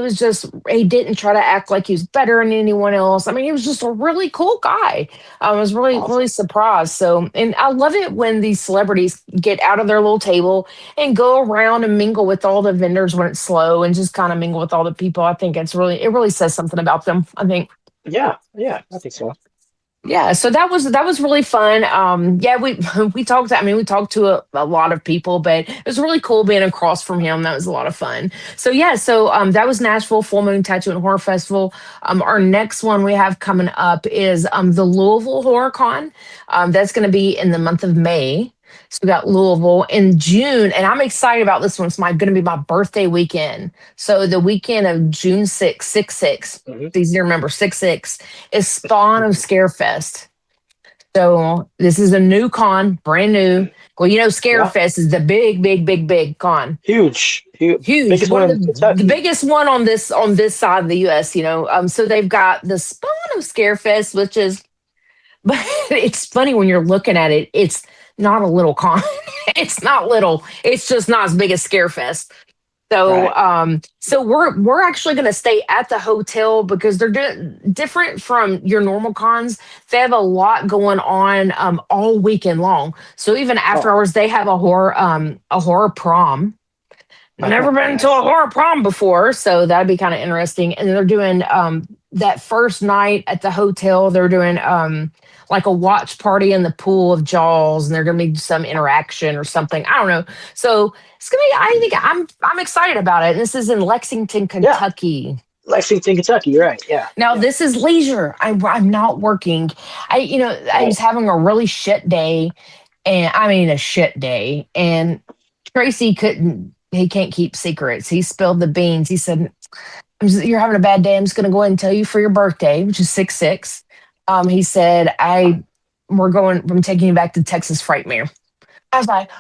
didn't try to act like he was better than anyone else. I mean, he was just a really cool guy. I was really, awesome. really surprised. So, and I love it when these celebrities get out of their little table and go around and mingle with all the vendors when it's slow and just kind of mingle with all the people. I think it really says something about them, I think. Yeah, yeah, I think so. Yeah, so that was really fun. Yeah, we we talked. I mean, we talked to a lot of people, but it was really cool being across from him. That was a lot of fun. So yeah, that was Nashville Full Moon Tattoo and Horror Festival. Our next one we have coming up is the Louisville Horror Con. That's going to be in the month of May. So we got Louisville in June, and I'm excited about this one. It's going to be my birthday weekend. So the weekend of June 6th, 6/6. Hmm. It's easy to remember. 6/6 is Spawn of Scarefest. So this is a new con, brand new. Well, Yeah, Scarefest is the big, big, big, big con. huge, huge, Huge, biggest one one of in the Kentucky. biggest one on this side of the U.S. So they've got the Spawn of Scarefest, which is, but it's funny when you're looking at it. It's not a little con. It's not little. It's just not as big as Scarefest. So, Right. we're actually going to stay at the hotel because they're different from your normal cons. They have a lot going on all weekend long. So even after Oh, hours, they have a horror prom. Never been to a nice. horror prom before, so that'd be kind of interesting. And they're doing that first night at the hotel. They're doing like a watch party in the pool of Jaws, and they're gonna be some interaction or something. I don't know. So it's gonna be. I think I'm excited about it. And this is in Lexington, Yeah, Kentucky. Lexington, Kentucky. You're right. Yeah, Now yeah. this is leisure. I'm not working. I was Right. having a really shit day, and I mean a shit day, and Tracy couldn't. He can't keep secrets. He spilled the beans. He said, "You're having a bad day. I'm just going to go ahead and tell you for your birthday, which is 6/6." He said, I'm taking you back to Texas Frightmare." I was like,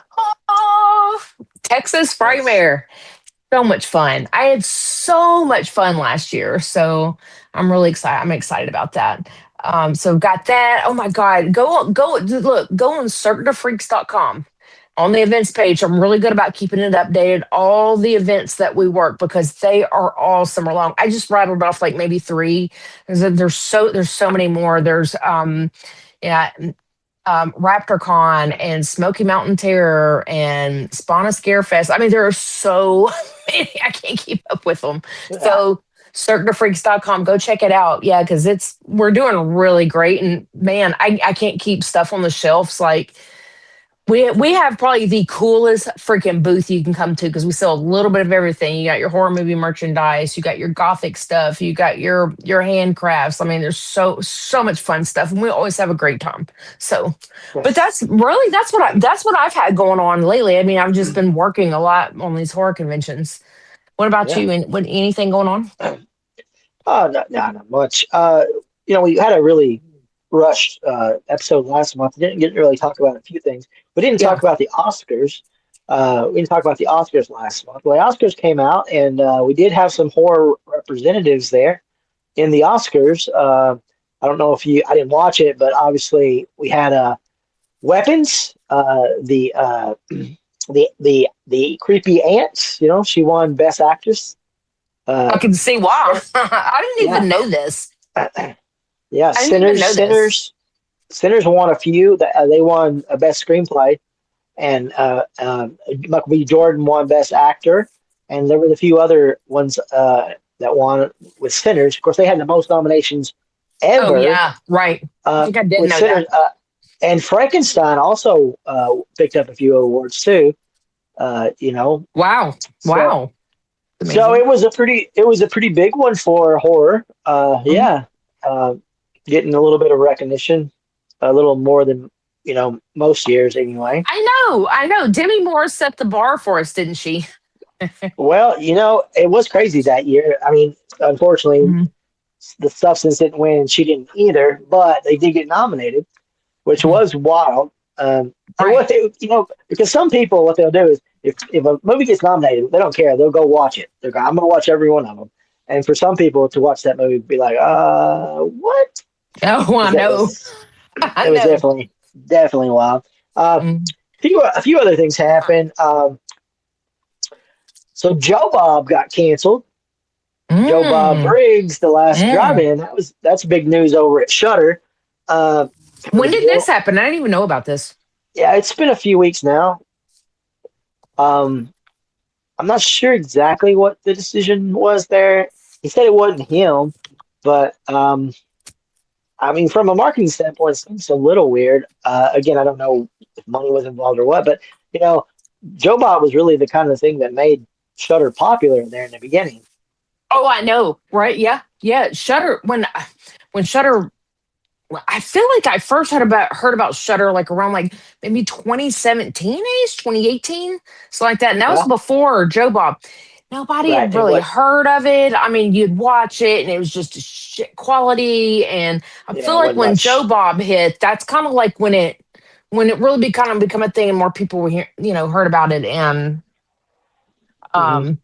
"Oh, Texas Nice. Frightmare." So much fun. I had so much fun last year. So I'm really excited. I'm excited about that. So got that. Oh my God. Go on circuitofreaks.com on the events page. I'm really good about keeping it updated. All the events that we work because they are all summer long. I just rattled off like maybe three. There's so many more. There's yeah, RaptorCon and Smoky Mountain Terror and Spawn of Scarefest. I mean, there are so many. I can't keep up with them. Yeah. So circuitofreaks.com, go check it out. Yeah, because we're doing really great. And man, I can't keep stuff on the shelves like we have probably the coolest freaking booth you can come to because we sell a little bit of everything. You got your horror movie merchandise, you got your gothic stuff, you got your handcrafts. I mean, there's so much fun stuff, and we always have a great time. So, but Yes. that's what I've had going on lately. I mean, I've just been working a lot on these horror conventions. What about Yeah. you? And what anything going on? Oh, no, no, not much. We had a really rushed episode last month. We didn't get to really talk about a few things. We didn't talk Yeah, about the Oscars. We didn't talk about the Oscars last month. Well, the Oscars came out, and we did have some horror representatives there in the Oscars. I don't know if I didn't watch it, but obviously we had Weapons, the creepy ants. She won Best Actress. I Uh, can see why. I didn't yeah. even know this. Yeah, I didn't even Sinners, know this. Sinners, Sinners won a few. They won a best screenplay, and Michael B. Jordan won best actor, and there were a few other ones that won with Sinners. Of course, they had the most nominations ever. Oh yeah, right. I think I did with know Sinners, that. and Frankenstein also picked up a few awards too. Wow, So, wow. so Amazing. it was a pretty big one for horror. Mhm. Yeah, getting a little bit of recognition, a little more than most years anyway. I know. Demi Moore set the bar for us, didn't she? Well, it was crazy that year. I mean, unfortunately, Mhm. the Substance didn't win, and she didn't either. But they did get nominated, which Mhm. was wild. And Right. because some people, what they'll do is, if a movie gets nominated, they don't care. They'll go watch it. They're going, I'm going to watch every one of them. And for some people to watch that movie, be like, what? Oh, I Because that know. was I it was know. definitely wild. Mm. A few other things happened. So Joe Bob got canceled. Joe Bob Mm. Briggs, The Last Mm. Drive-In. That's big news over at Shudder. When did this Reveal. happen? I didn't even know about this. Yeah, it's been a few weeks now. Um, I'm not sure exactly what the decision was there. He said it wasn't him, but I mean, from a marketing standpoint, it seems a little weird. Again, I don't know if money was involved or what, but you know, Joe Bob was really the kind of thing that made Shudder popular there in the beginning. Oh, I know. Right? Yeah. Yeah. Shutter. When Shutter, I feel like I first heard about Shutter like around like maybe 2017 ish, 2018, something like that. And that was Yeah, before Joe Bob. Nobody right. had And really what? heard of it. I mean, you'd watch it and it was just a shit quality. And I Yeah, feel it like wasn't when Joe much. Bob hit, that's kind of like when it really become a thing and more people were heard about it. And Hmm. um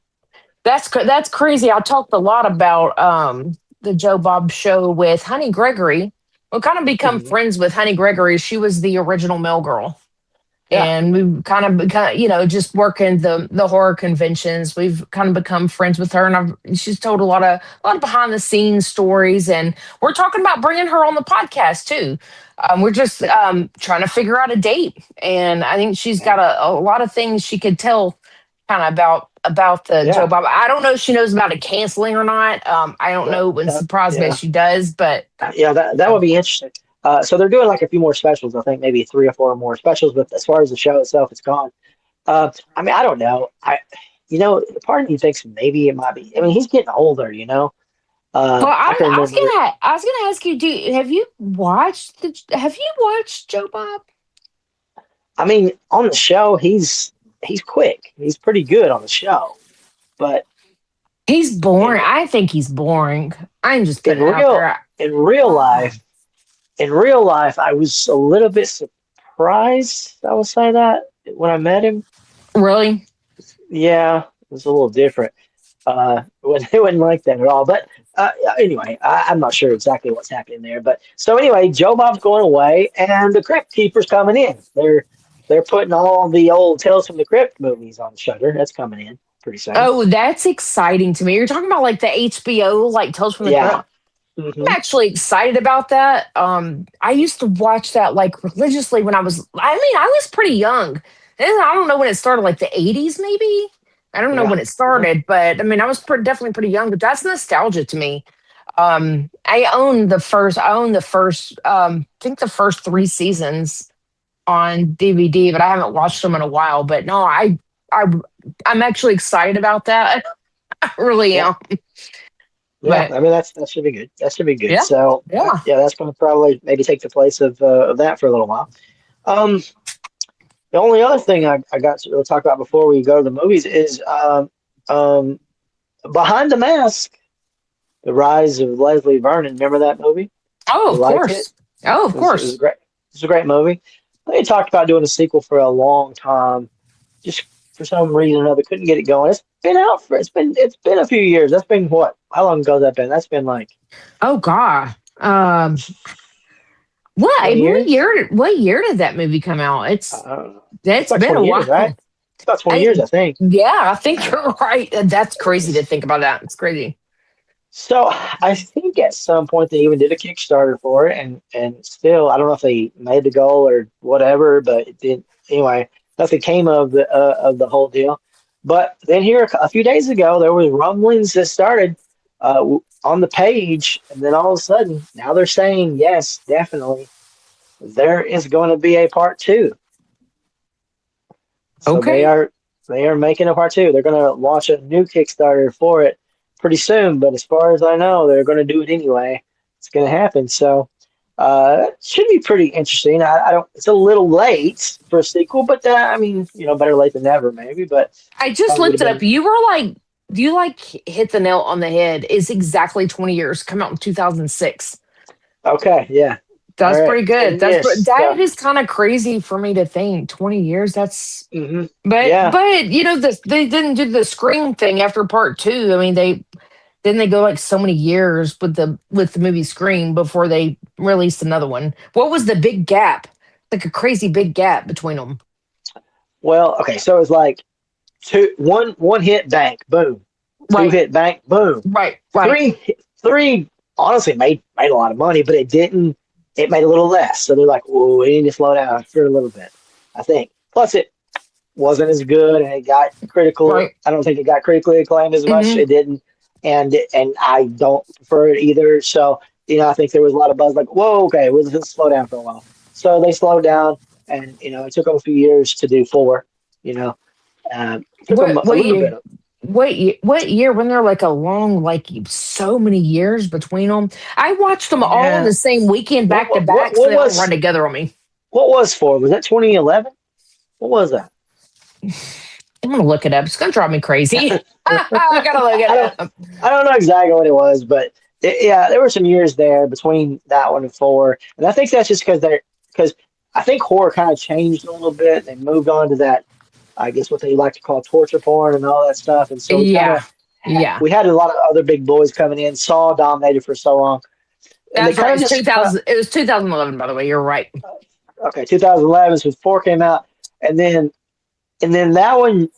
that's crazy. I talked a lot about the Joe Bob show with Honey Gregory. We've kind of become Hmm. friends with Honey Gregory. She was the original mail girl. Yeah. And we've kind of become, just working the horror conventions. We've kind of become friends with her, and she's told a lot of behind the scenes stories. And we're talking about bringing her on the podcast too. We're just trying to figure out a date, and I think she's got a lot of things she could tell, kind of about the Joe Yeah. Bob. I don't know if she knows about it canceling or not. I don't That, know. Wouldn't that, surprise me if yeah. she does, but Yeah. That would be interesting. So they're doing like a few more specials. I think maybe three or four more specials. But as far as the show itself, it's gone. I mean, I don't know. Part of me thinks maybe it might be. I mean, he's getting older. well, I can remember. I was gonna ask you, have you watched Joe Bob? I mean, on the show, he's quick. He's pretty good on the show, but He's in boring. I think he's boring. I'm just in putting it out real there. in real Oh, life, I was a little bit surprised. I will say that when I met him, really? yeah, it was a little different. It wasn't like that at all. But anyway, I'm not sure exactly what's happening there. But so anyway, Joe Bob's going away, and the Crypt Keeper's coming in. They're putting all the old Tales from the Crypt movies on Shudder. That's coming in pretty soon. Oh, that's exciting to me. You're talking about like the HBO, like Tales from the Yeah. Crypt. Hmm. I'm actually excited about that. I used to watch that like religiously when I was pretty young. And I don't know when it started, like the 80s, maybe. I don't know Yeah. when it Yeah. started, but I mean, I was definitely pretty young. But that's nostalgia to me. I own the first, I think the first three seasons on DVD, but I haven't watched them in a while. But no, I, I'm actually excited about that. I really Yeah. am. Yeah. But I mean, that should be good. That should be good. yeah, So yeah. yeah, that's going to probably maybe take the place of that for a little while. Um, the only other thing I got to talk about before we go to the movies is um, Behind the Mask, The Rise of Leslie Vernon. Remember that movie? Oh, You of liked it? course. Oh, of It was course. great. It's a great movie. They talked about doing a sequel for a long time. Just for some reason or another, couldn't get it going. It's been a few years. That's been what? How long ago has that been? That's been like Oh God. What 20 what years. year what year did that movie come out? I don't know. It's That's about been a 20 years, right? while. It's about 20 years, I I think. Yeah, I think you're right. That's crazy to think about that. It's crazy. So I think at some point they even did a Kickstarter for it, and still I don't know if they made the goal or whatever, but it did anyway. Nothing came of the whole deal. But then here a few days ago there was rumblings that started. on the page, and then all of a sudden, now they're saying yes, definitely, there is going to be a part two. So Okay. they are making a part two. They're going to launch a new Kickstarter for it pretty soon. But as far as I know, they're going to do it anyway. It's going to happen. So it should be pretty interesting. I don't. It's a little late for a sequel, but I mean, better late than never, maybe. But I just probably looked would it have up. been You like hit the nail on the head. It's exactly 20 years. Come out in 2006. okay. Yeah. All That's right. pretty good. 10 years. That So, is kind of crazy for me to think. 20 years. That's yeah. but they didn't do the Scream thing after part two. I mean, they go like so many years with the movie Scream before they released another one. What was the big gap? Like a crazy big gap between them. Well, okay. So it's like one hit bank, boom. Two Right. hit bank, boom. Right. Three honestly made a lot of money, but it made a little less. So they're like, "Whoa, we need to slow down for a little bit." I think. Plus, it wasn't as good, and it got critical. Right. I don't think it got critically acclaimed as much. Mm-hmm. It didn't, and I don't prefer it either. So I think there was a lot of buzz, like, "Whoa, okay, we'll just slow down for a while." So they slowed down, and it took them a few years to do four. Took them a What little year? bit. What year when they're like a long, like so many years between them? I watched them all in Yeah. the same weekend back to What, back, what, so what they all was run together on me. what was four? Was that 2011? What was that? I'm gonna look it up. It's gonna drive me crazy. I gotta look it I don't up. I don't know exactly what it was, but there were some years there between that one and four, and I think that's just because I think horror kind of changed a little bit. They moved on to that, I guess what they like to call torture porn and all that stuff, and so Yeah, yeah. we had a lot of other big boys coming in. Saw dominated for so long, and they That's kind right. of It's just 2000. It was 2011, by the way. You're right. okay. 2011 is when four came out, and then that one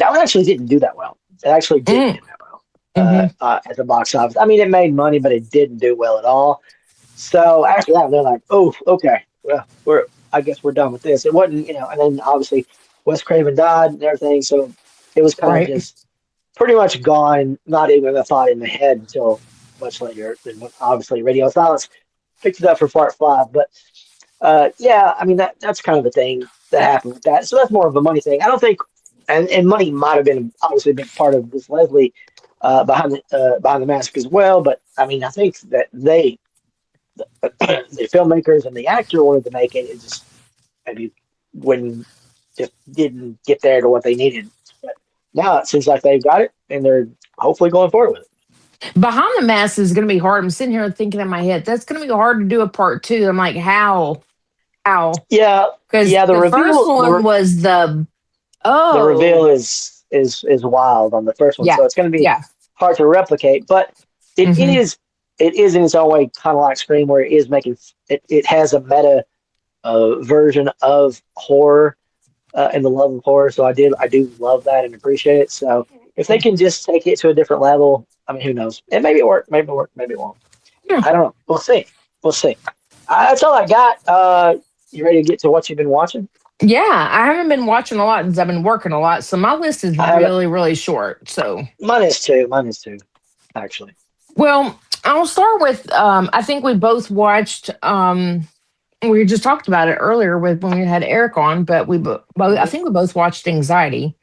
actually didn't do that well. It actually didn't Mm, do that well hmm at the box office. I mean, it made money, but it didn't do well at all. So after that, they're like, "Oh, okay, well, I guess we're done with this." It wasn't, and then obviously Wes Craven died and everything, so it was kind of Right. just pretty much gone. Not even a thought in the head until much later. And obviously, Radio Silence picked it up for part five, but yeah, I mean that's kind of the thing that happened with that. So that's more of a money thing. I don't think, and money might have been obviously a big part of this Leslie behind the mask as well. But I mean, I think that the filmmakers and the actor wanted to make it. It just maybe when just didn't get there to what they needed. But now it seems like they've got it, and they're hopefully going forward with it. Behind the Mask is gonna be hard. I'm sitting here thinking in my head, that's gonna be hard to do a part two. I'm like, how? How? Yeah, Because yeah. The the first reveal, one was the the reveal oh is wild on the first one, yeah, so it's going to be yeah. hard to replicate. But it hmm is it is in its own way kind of like Scream, where it is making it has a meta version of horror and the love of horror. So I do love that and appreciate it. So if they can just take it to a different level, I mean, who knows? And maybe it work, maybe it won't. Yeah. I don't know. We'll see. We'll see. That's all I got. You ready to get to what you've been watching? Yeah, I haven't been watching a lot because I've been working a lot, so my list is I haven't. really, really short. So, Mine is two. Mine is two, actually. well, I'll start with. I think we both watched. We just talked about it earlier with when we had Eric on, but I think we both watched Anxiety,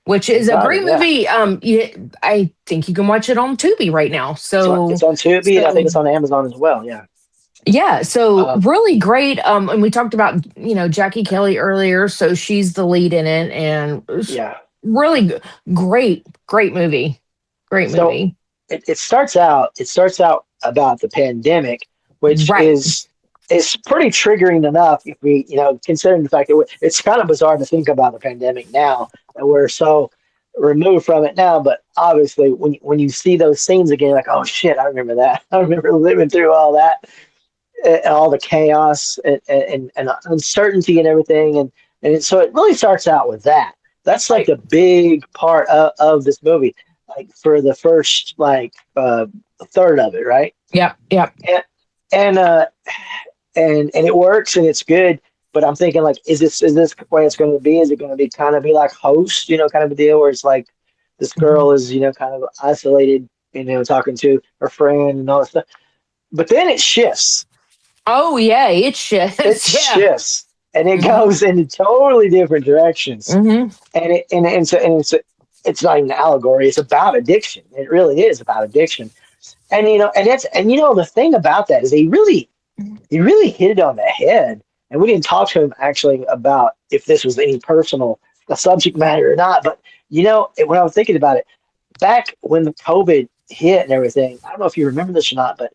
which is a Anxiety, great yeah. movie. I think you can watch it on Tubi right now. So, It's on Tubi, and I think so it's on Amazon as well. Yeah. yeah, so Uh, really great. And we talked about Jackie Kelly earlier, so she's the lead in it, and it's yeah. really great movie, great So movie. it starts out. It starts out about the pandemic, which Right. is pretty triggering enough if we considering the fact that it's kind of bizarre to think about the pandemic now, and we're so removed from it now. But obviously, when you see those scenes again, you're like, oh shit, I remember that. I remember living through all that. And all the chaos and uncertainty and everything, so it really starts out with that. That's like Right. the big part of this movie, like for the first third of it, right? Yep. Yep. And and and it works and it's good. But I'm thinking, like, is this the way it's going to be? Is it going to be kind of be like Host, kind of a deal where it's like this Mhm. girl is kind of isolated talking to her friend and all that stuff. But then it shifts. Oh yeah, it shifts. It shifts, and it goes into totally different directions. Mm-hmm. It's not even an allegory. It's about addiction. It really is about addiction. And the thing about that is he really hit it on the head. And we didn't talk to him actually about if this was any personal subject matter or not. But when I was thinking about it, back when the COVID hit and everything, I don't know if you remember this or not, but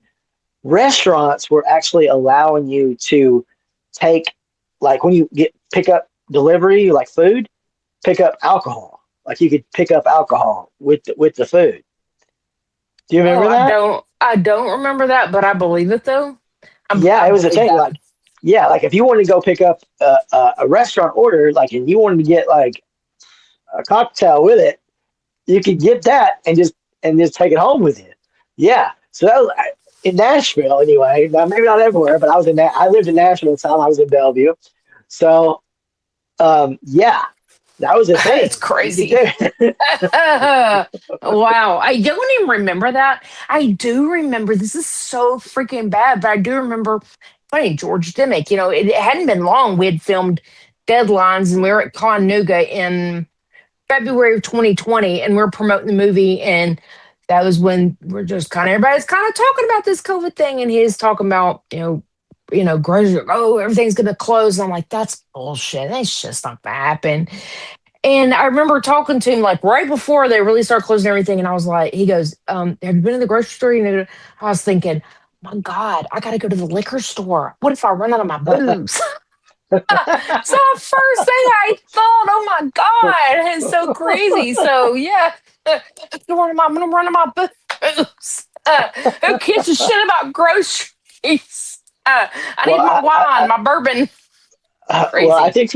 restaurants were actually allowing you to take, like when you pick up delivery, like food, pick up alcohol. Like you could pick up alcohol with the food. Do you remember that? I don't remember that, but I believe it though. It was a thing. Like if you wanted to go pick up a restaurant order, like, and you wanted to get like a cocktail with it, you could get that and just take it home with you. Yeah. So that was in Nashville anyway. Now maybe not everywhere, but I lived in Nashville at the time. I was in Bellevue. So that was a thing. It's crazy. Wow. I don't even remember that. I do remember, this is so freaking bad, but I do remember funny George Dimick. It hadn't been long. We had filmed Deadlines and we were at Chattanooga in February of 2020 and we're promoting the movie, and that was when we're just everybody's talking about this COVID thing, and he's talking about, grocery, everything's gonna close. And I'm like, that's bullshit. That's just not gonna happen. And I remember talking to him like right before they really started closing everything, and I was like, he goes, have you been to the grocery store? And I was thinking, my God, I gotta go to the liquor store. What if I run out of my booze? So at first thing I thought, oh my God, it's so crazy. So yeah, I'm gonna run out of my booze. Who gives a shit about groceries? I need my wine, my bourbon. I think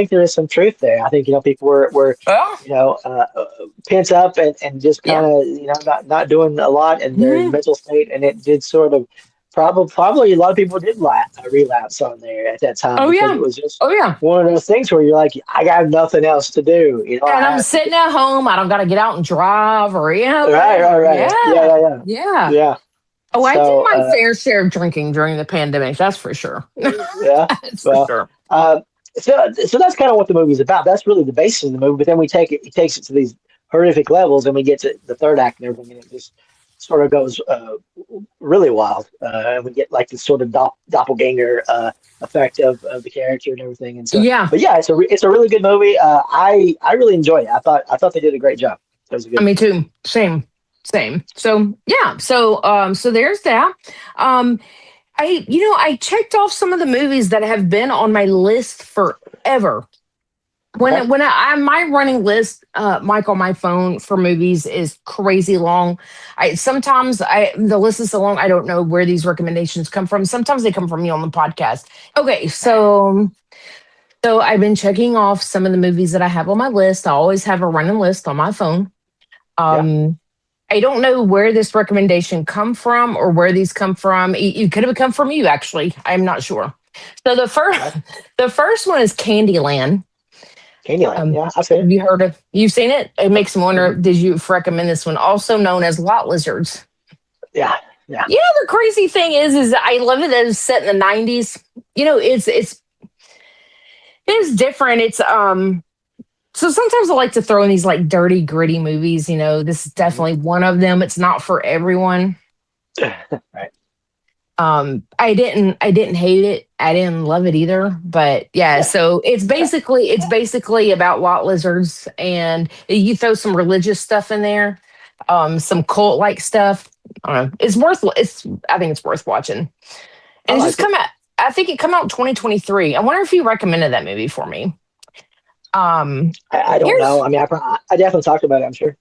there is some truth there. I think people were pent up and just kind of not doing a lot in their mental state, and it did sort of probably a lot of people did relapse on there at that time. It was just one of those things where you're like, I got nothing else to do. And I'm sitting at home. I don't got to get out and drive or Right. Yeah. Oh, I did my fair share of drinking during the pandemic. That's for sure. Yeah, that's for sure. So that's kind of what the movie's about. That's really the basis of the movie. But then he takes it to these horrific levels, and we get to the third act and everything, and it just sort of goes really wild. And we get like this sort of doppelganger effect of the character and everything. And so, but yeah, it's a really good movie. I really enjoyed it. I thought they did a great job. It was a good Me too. Same. So yeah. So there's that. I checked off some of the movies that have been on my list forever. My running list, Mike, on my phone for movies is crazy long. The list is so long I don't know where these recommendations come from. Sometimes they come from you on the podcast. Okay, so I've been checking off some of the movies that I have on my list. I always have a running list on my phone. I don't know where this recommendation come from or where these come from. It could have come from you, actually. I'm not sure. So the first one is Candyland. Yeah, I've seen it. Have you heard of? You've seen it? It makes me wonder. Did you recommend this one? Also known as Lot Lizards. Yeah. The crazy thing is I love it that it's set in the 90s. It's different. It's So sometimes I like to throw in these like dirty, gritty movies. This is definitely one of them. It's not for everyone. Right. I didn't hate it. I didn't love it either. But yeah. So it's basically about lot lizards, and you throw some religious stuff in there, some cult like stuff. I don't know. I think it's worth watching. And it's just come out. I think it come out in 2023. I wonder if you recommended that movie for me. I don't know. I mean, I definitely talked about it, I'm sure.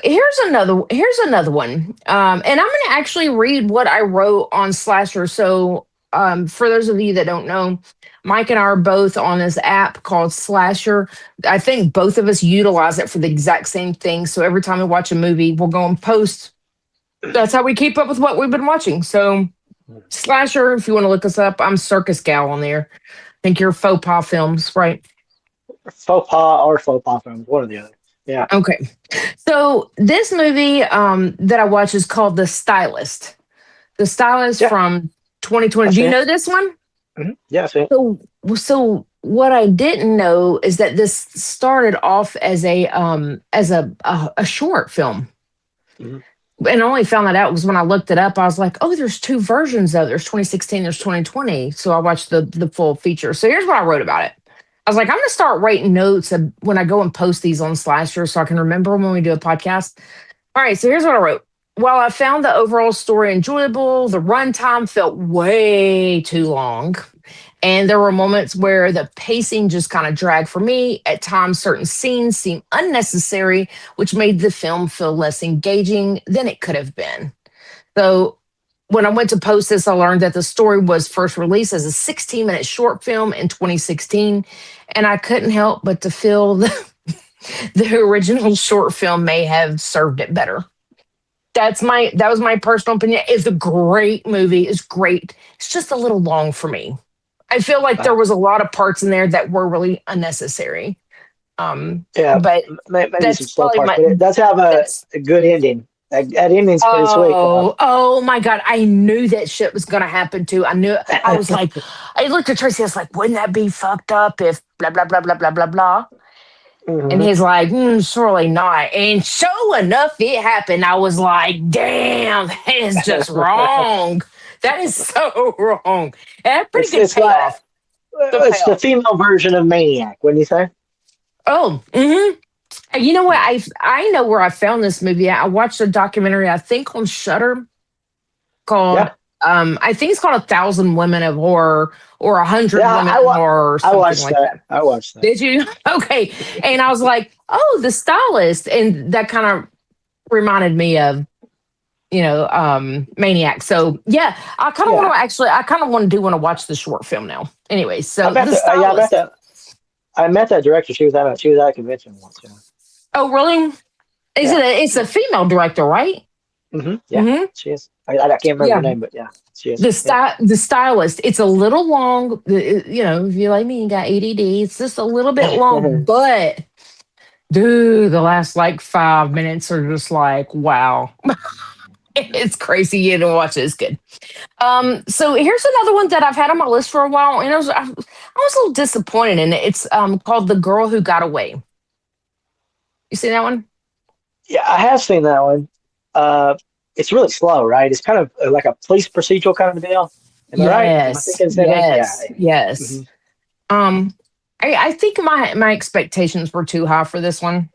Here's another one. And I'm going to actually read what I wrote on Slasher. So for those of you that don't know, Mike and I are both on this app called Slasher. I think both of us utilize it for the exact same thing. So every time we watch a movie, we'll go and post. That's how we keep up with what we've been watching. So Slasher, if you want to look us up, I'm Circus Gal on there. I think you're Faux Pas Films, right? Faux Pas or Faux Pas Films, one or the other. Yeah. Okay. So this movie that I watched is called The Stylist. The Stylist Yeah. from 2020. I've Do you seen know this one? Yeah, I've seen it. So what I didn't know is that this started off as a short film. Mhm. And I only found that out was when I looked it up. I was like, oh, there's two versions of it. There's 2016, there's 2020. So I watched the full feature. So here's what I wrote about it. I was like, I'm going to start writing notes when I go and post these on Slasher so I can remember when we do a podcast. All right, so here's what I wrote. While I found the overall story enjoyable, the runtime felt way too long. And there were moments where the pacing just kind of dragged for me. At times, certain scenes seemed unnecessary, which made the film feel less engaging than it could have been. So when I went to post this, I learned that the story was first released as a 16-minute short film in 2016. And I couldn't help but to feel the original short film may have served it better. That was my personal opinion. It's a great movie. It's great. It's just a little long for me. I feel like there was a lot of parts in there that were really unnecessary. Yeah, But maybe that's some slow probably parts, but it does have a good ending. That ending's pretty sweet. Oh my God. I knew that shit was going to happen too. I knew it. I was like, I looked at Tracy. I was like, wouldn't that be fucked up if blah, blah, blah, blah, blah, blah, blah. And he's like, surely not. And sure enough, it happened. I was like, damn, that is just wrong. That is so wrong. And pretty good payoff. It's the female version of Maniac, wouldn't you say? Oh, you know what? I know where I found this movie. I watched a documentary, I think on Shudder, called I think it's called 1,000 Women of Horror or 100 Women of Horror or something like that. I watched that. Did you? Okay. And I was like, oh, The Stylist. And that kind of reminded me of, Maniac. So yeah, I kind of want to watch the short film now. Anyway, so The Stylist. I met that director. She was at a convention once. Yeah. Oh, really? It's a female director, right? Mm-hmm. Yeah, she is. I can't remember her name, but yeah, she is. The Stylist. It's a little long. If you like me, you got ADD. It's just a little bit long, but dude, the last 5 minutes are just like, wow. It's crazy. You didn't watch it. It's good. So here's another one that I've had on my list for a while, and I was a little disappointed in it. It's called The Girl Who Got Away. You seen that one? Yeah, I have seen that one. It's really slow, right? It's kind of like a police procedural kind of deal. Am I right? Am I thinking the same thing? Yes. Mm-hmm. I think my expectations were too high for this one.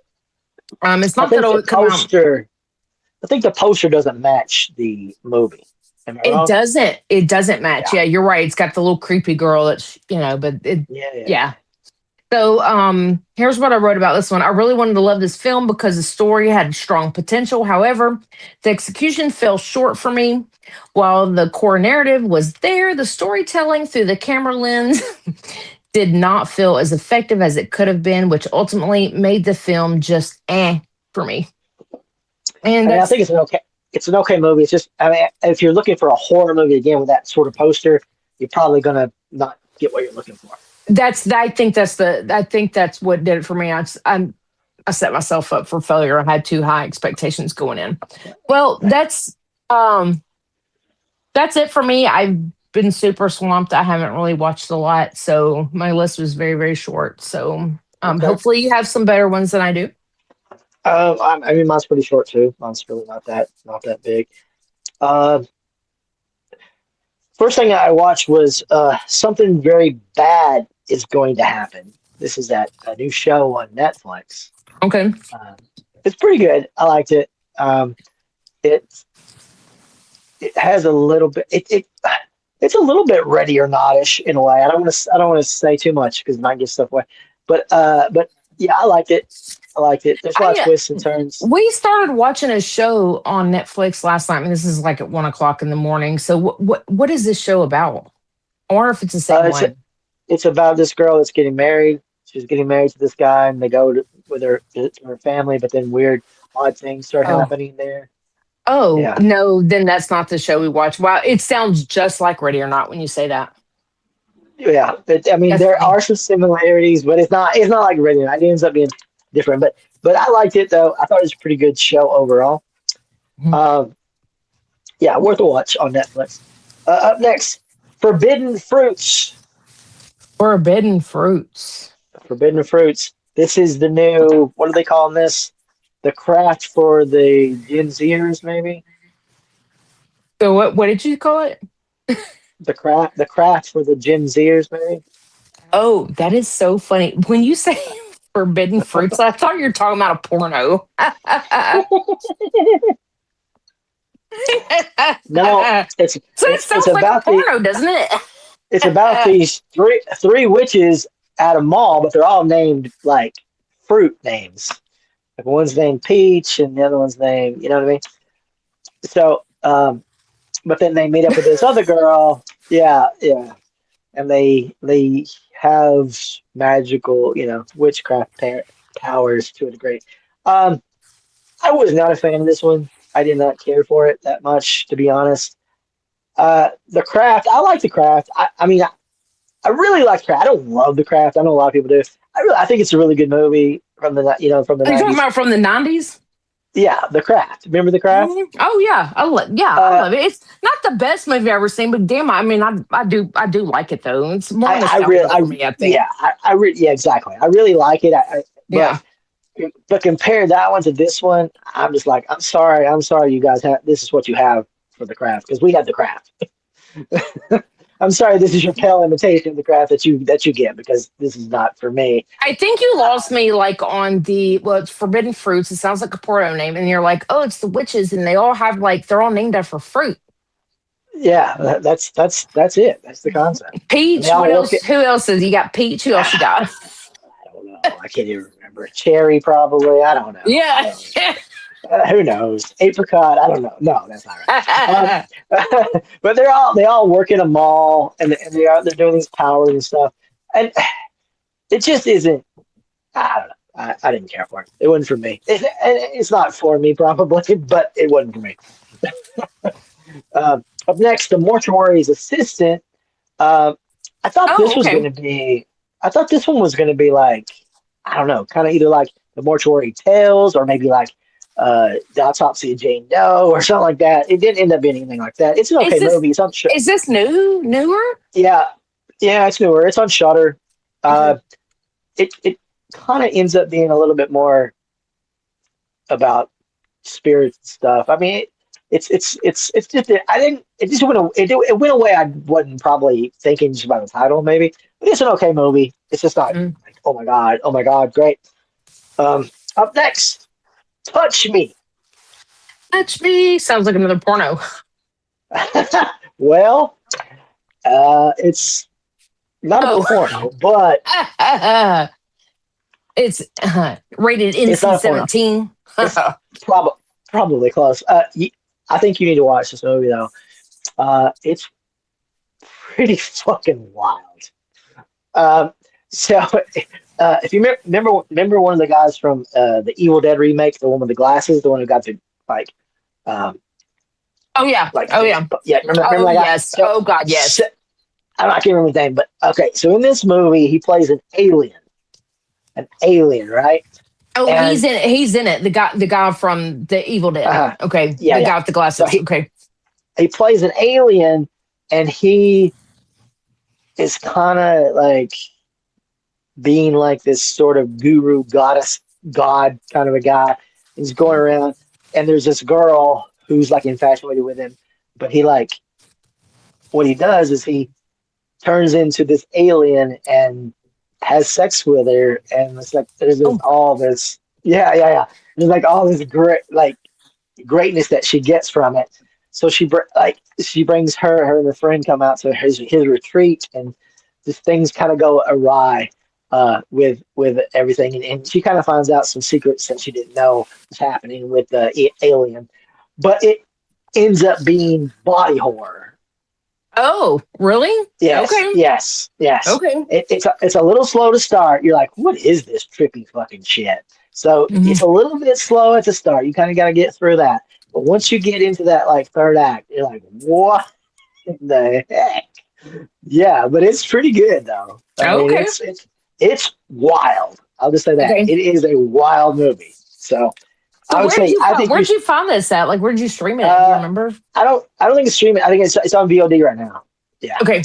It's not that it would come out. I think the poster doesn't match the movie. Am I wrong? It doesn't match. Yeah, you're right. It's got the little creepy girl that's, but it, yeah. So here's what I wrote about this one. I really wanted to love this film because the story had strong potential. However, the execution fell short for me. While the core narrative was there, the storytelling through the camera lens did not feel as effective as it could have been, which ultimately made the film just for me. And I think it's an okay movie. It's just, if you're looking for a horror movie again with that sort of poster, you're probably gonna not get what you're looking for. I think that's what did it for me. I set myself up for failure. I had too high expectations going in. Well, that's it for me. I've been super swamped. I haven't really watched a lot, so my list was very, very short. So hopefully you have some better ones than I do. Mine's pretty short too. Mine's really not that big. First thing I watched was Something Very Bad Is Going to Happen. This is a new show on Netflix. Okay. It's pretty good. I liked it. It has a little bit. It's a little bit Ready or Not-ish in a way. I don't want to say too much because it might give stuff away. But yeah, I liked it. There's a lot of twists and turns. We started watching a show on Netflix last night, and this is at 1:00 in the morning. So what is this show about? I wonder if it's the same one. It's about this girl that's getting married. She's getting married to this guy, and they go with her family, but then weird, odd things start happening there. Oh, yeah. No, then that's not the show we watch. Wow, it sounds just like Ready or Not when you say that. Yeah, there are some similarities, but it's not like Ready or Not. It ends up being different, but But I liked it though. I thought it was a pretty good show overall. Yeah, worth a watch on Netflix. Up next, Forbidden Fruits. Forbidden Fruits. Forbidden Fruits. This is the new, what are they calling this? The craft for the Gen Zers, maybe? So what did you call it? The craft for the Gen Zers, maybe? Oh, that is so funny. When you say Forbidden Fruits, I thought you were talking about a porno. No, so it sounds like about a porno, doesn't it? It's about these three witches at a mall, but they're all named like fruit names. Like one's named Peach and the other one's named, you know what I mean? So, but then they meet up with this other girl. Yeah. And they have magical, witchcraft powers to a degree. I was not a fan of this one. I did not care for it that much, to be honest. The Craft, I like The Craft. I mean, I really like Craft. I don't love The Craft. I know a lot of people do. I think it's a really good movie from the Are you 90s. talking about from the 90s? Yeah, The Craft. Remember The Craft? Oh yeah, I love it. It's not the best movie I've ever seen, but damn, I mean, I do like it though. It's more nostalgia for me, I think. Yeah, exactly. I really like it. But compare that one to this one, I'm just like, I'm sorry, you guys this is what you have for The Craft, because we had The Craft. I'm sorry, this is your pale imitation of The Craft that you get, because this is not for me. I think you lost me like on it's Forbidden Fruits. It sounds like a porno name, and you're like, oh, it's the witches, and they all have they're all named after fruit. Yeah, that's it. That's the concept. Peach. What else? Who else is you got? Peach. Who else you got? I don't know. I can't even remember. Cherry, probably. I don't know. Yeah. Who knows? Apricot. I don't know. No, that's not right. But they all work in a mall, and they're doing these powers and stuff, and it just isn't. I don't know. I didn't care for it. It wasn't for me. It's not for me probably, but it wasn't for me. Up next, The Mortuary's Assistant. I thought this was going to be. I thought this one was going to be like, I don't know, kind of either like The Mortuary Tales or maybe like The Autopsy of Jane Doe or something like that. It didn't end up being anything like that. It's an okay movie. It's on Shudder. Is this newer? Yeah, it's newer. It's on Shudder. It kind of ends up being a little bit more about spirits and stuff. I mean, it's just it went away. I wasn't probably thinking just about the title maybe, but it's an okay movie. It's just not like, oh my god, great. Up next, Touch Me. Touch Me sounds like another porno. Well, it's not a porno, but it's rated NC-17. It's probably close. I think you need to watch this movie though. It's pretty fucking wild. So if you remember one of the guys from the Evil Dead remake, the one with the glasses, the one who got the oh yeah, remember that guy? Yes. So, oh god, yes. I can't remember his name, but okay. So in this movie, he plays an alien, right? Oh, and he's in it. The guy from the Evil Dead. Okay. Yeah, the guy with the glasses. So okay. He plays an alien, and he is kind of like being like this sort of guru, goddess, god kind of a guy. He's going around, and there's this girl who's like infatuated with him, but what he does is he turns into this alien and has sex with her, and it's like there's all this there's like all this greatness that she gets from it. So she brings her and her friend come out to his retreat, and just things kind of go awry with everything, and she kind of finds out some secrets that she didn't know was happening with the alien, but it ends up being body horror. Oh, really? Yes. Okay. Yes. Okay. It's a little slow to start. You're like, what is this trippy fucking shit? So it's a little bit slow at the start. You kind of got to get through that. But once you get into that like third act, you're like, what the heck? Yeah, but it's pretty good though. I mean, it's wild. I'll just say that. Okay. It is a wild movie. So So I would say, where'd you find this at? Like, where'd you stream it? Do you remember? I don't think it's streaming. I think it's on VOD right now. Yeah. Okay.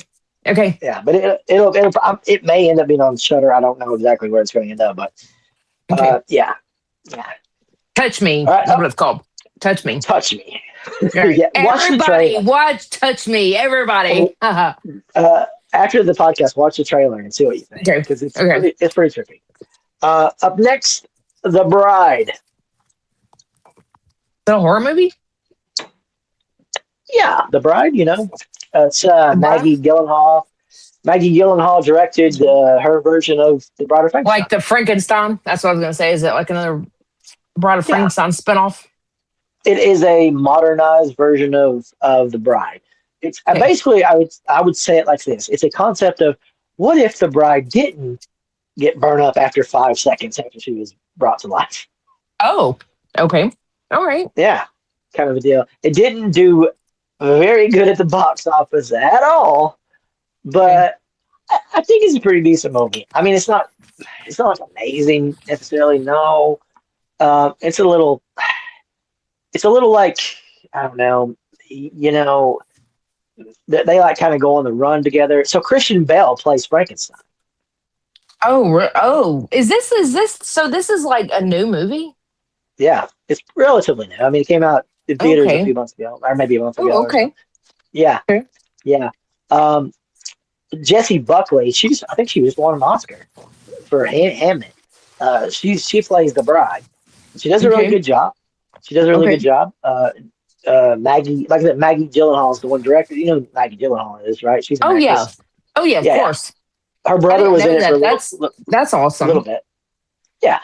Yeah, but it may end up being on Shudder. I don't know exactly where it's going to end up, but yeah. Touch Me. All right, That's what it's called. Touch Me. Touch Me. Right. Yeah, watch the Everybody, trailer. watch Touch Me. Everybody. After the podcast, watch the trailer and see what you think. Okay. Because it's Okay. it's pretty trippy. Up next, The Bride. The horror movie? Yeah, The Bride. It's Bride? Maggie Gyllenhaal. Maggie Gyllenhaal directed her version of The Bride of Frankenstein. Like the Frankenstein? That's what I was going to say. Is it like another Bride of Frankenstein spinoff? It is a modernized version of The Bride. It's basically, I would say it like this: it's a concept of what if the bride didn't get burned up after 5 seconds after she was brought to life. Oh, okay. All right. Yeah, kind of a deal. It didn't do very good at the box office at all, but I think it's a pretty decent movie. I mean, it's not like amazing necessarily. No, it's a little like, I don't know. They like kind of go on the run together. So Christian Bale plays Frankenstein. Oh, is this so this is like a new movie? Yeah, it's relatively new. I mean, it came out in theaters a few months ago, or maybe a month ago. Oh, okay. Yeah. Okay. Yeah. Jessie Buckley, I think she just won an Oscar for Hamnet. She plays the bride. She does a really good job. Maggie, like I said, Maggie Gyllenhaal is the one director. You know who Maggie Gyllenhaal is, right? She's an actress. Oh yeah, of course. Her brother was in it for that's awesome. a little bit. Yeah.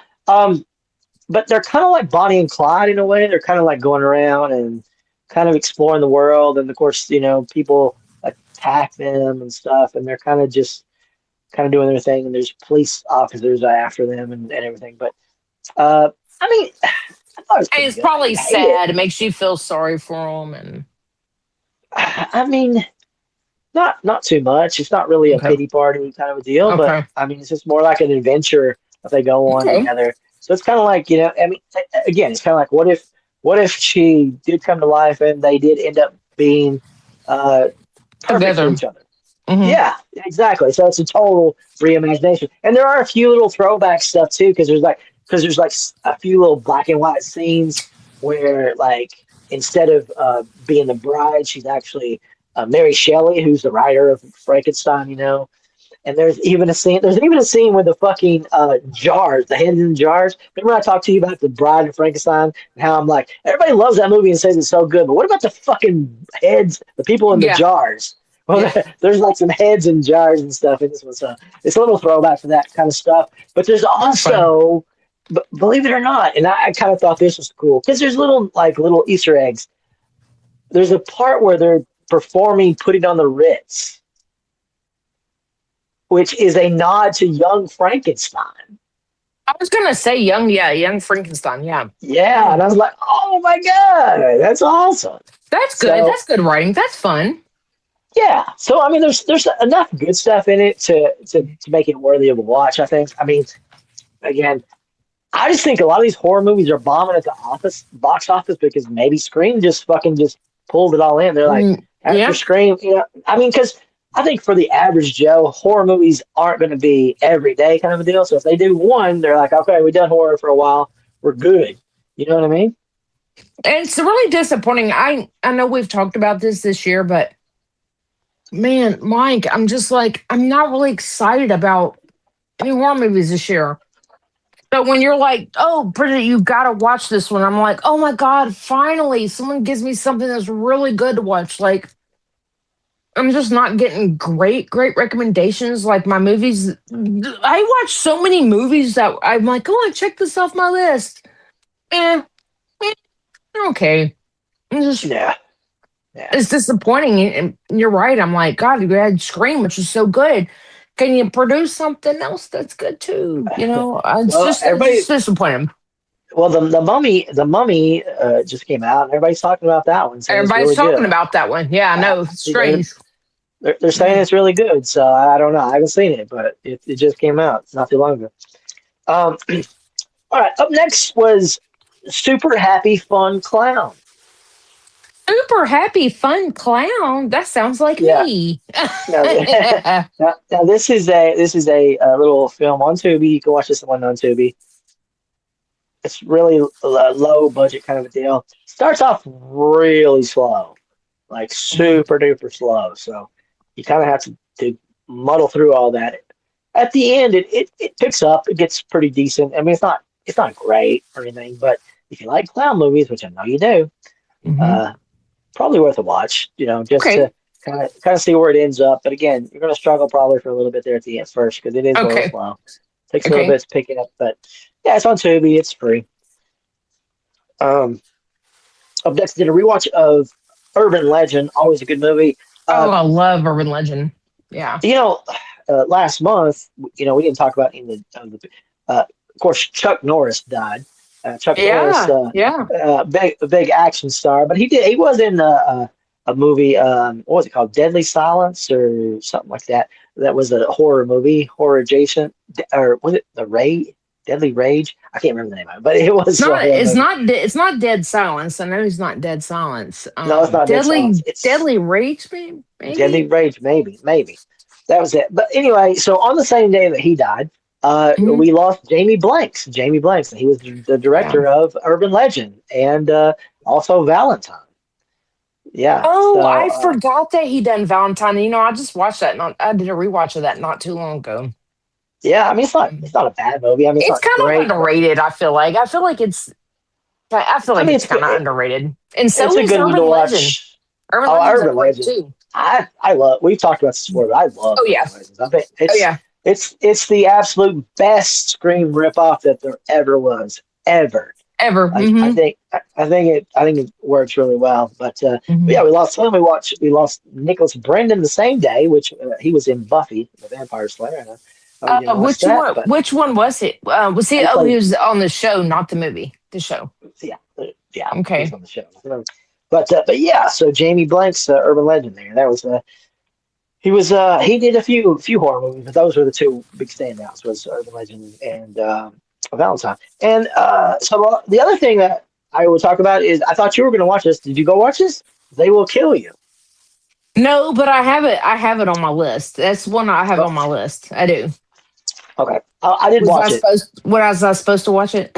But they're kind of like Bonnie and Clyde in a way. They're kind of like going around and kind of exploring the world. And of course, people attack them and stuff. And they're kind of doing their thing. And there's police officers after them and everything. But, I mean, I thought it was pretty it's good. probably sad. It makes you feel sorry for them. And I mean, not too much. It's not really a pity party kind of a deal. But, I mean, it's just more like an adventure that they go on together. So it's kind of like, I mean, again, it's kind of like, what if she did come to life and they did end up being perfect for each other? Mm-hmm. Yeah, exactly. So it's a total reimagination. And there are a few little throwback stuff too, because there's like a few little black and white scenes where like instead of being the bride, she's actually Mary Shelley, who's the writer of Frankenstein, And there's even a scene with the fucking jars, the heads in the jars. Remember I talked to you about The Bride of Frankenstein and how I'm like, everybody loves that movie and says it's so good, but what about the fucking heads, the people in the jars? Well, there's like some heads in jars and stuff in this one, so it's a little throwback for that kind of stuff. But there's also, believe it or not, and I kind of thought this was cool because there's little Easter eggs. There's a part where they're performing "Put It on the Ritz," which is a nod to Young Frankenstein. I was gonna say Young Frankenstein. Yeah. Yeah, and I was like, oh my god, that's awesome. That's good. That's good writing. That's fun. Yeah. So I mean, there's enough good stuff in it to make it worthy of a watch. I think. I mean, again, I just think a lot of these horror movies are bombing at the box office because maybe Scream just pulled it all in. They're like, after Scream, I mean, because I think for the average Joe, horror movies aren't going to be every day kind of a deal. So if they do one, they're like, okay, we've done horror for a while. We're good. You know what I mean? And it's really disappointing. I know we've talked about this year, but man, Mike, I'm just like, I'm not really excited about any horror movies this year. But when you're like, oh, Brigitte, you've got to watch this one, I'm like, oh my God, finally, someone gives me something that's really good to watch. Like, I'm just not getting great recommendations. Like my movies, I watch so many movies that I'm like, oh, check this off my list. Okay. It's disappointing. And you're right. I'm like, God, you had Scream, which is so good. Can you produce something else that's good too? It's just disappointing. Well, the Mummy just came out, and everybody's talking about that one. Everybody's really talking about that one. Yeah, I know. It's strange. They're saying it's really good, so I don't know. I haven't seen it, but it just came out not too long ago. All right. Up next was Super Happy Fun Clown. Super happy, fun clown. That sounds like Yeah. me. Now, now this is a little film on Tubi. You can watch this one on Tubi. It's really low budget kind of a deal. Starts off really slow, like super duper slow. So you kind of have to muddle through all that. At the end, it picks up. It gets pretty decent. I mean, it's not great or anything, but if you like clown movies, which I know you do, Mhm. uh, probably worth a watch. Just Okay. to kind of see where it ends up. But again, you're going to struggle probably for a little bit there at the end first because it is a little Okay. slow. Takes a little Okay. bit to pick it up, but yeah, it's on Tubi. It's free. Um, Up next, did a rewatch of Urban Legend. Always a good movie. Oh, Uh, I love Urban Legend. Yeah. you know, last month, we didn't talk about of course, Chuck Norris died. Chuck Norris, Yeah. Yeah. big action star, but he was in a movie. What was it called? Deadly Silence or something like that. That was a horror movie, horror adjacent, or was it the Rage? Deadly Rage? I can't remember the name of it, but it was It's a not. horror It's movie. not. It's not Dead Silence. I know he's not Dead Silence. No, it's not Dead Silence. Deadly. It's Deadly Rage. Maybe. Deadly Rage, maybe. That was it. But anyway, so on the same day that he died, Mhm. we lost Jamie Blanks. Jamie Blanks, and he was the Yeah. director of Urban Legend and also Valentine. Yeah. Oh, So I forgot that he done Valentine. You know, I just watched that. Not. I did a rewatch of that not too long ago. yeah, I mean it's not a bad movie. I mean it's It's not kind of great, but underrated. I feel like. I feel like it's. I feel I like mean it's it's good. kind of underrated. And so It's a is good one to Urban Legend. watch. Urban Oh, Legend's Urban great Legend. too. I love. We've talked about this before, but I love Oh yeah. Urban Legends. I think Oh yeah. it's the absolute best Scream ripoff that there ever was, ever. Ever. I think it works really well. But yeah, we lost him. We lost Nicholas Brendan the same day, which he was in Buffy the Vampire Slayer. And I didn't watch Which that, one? but Which one was it? Was he? he Oh, he played. was on the show, not the movie. The show. Yeah, he's Okay. on the show. But yeah, so Jamie Blank's Urban Legend there. That was he did a few horror movies, but those were the two big standouts was Urban Legend and Valentine. And so the other thing that I would talk about is I thought you were going to watch this. Did you go watch this? They Will Kill You. No, but I have it. I have it on my list. That's one I have Oh, on my list. I do. okay, I did watch it. Was I supposed to watch it?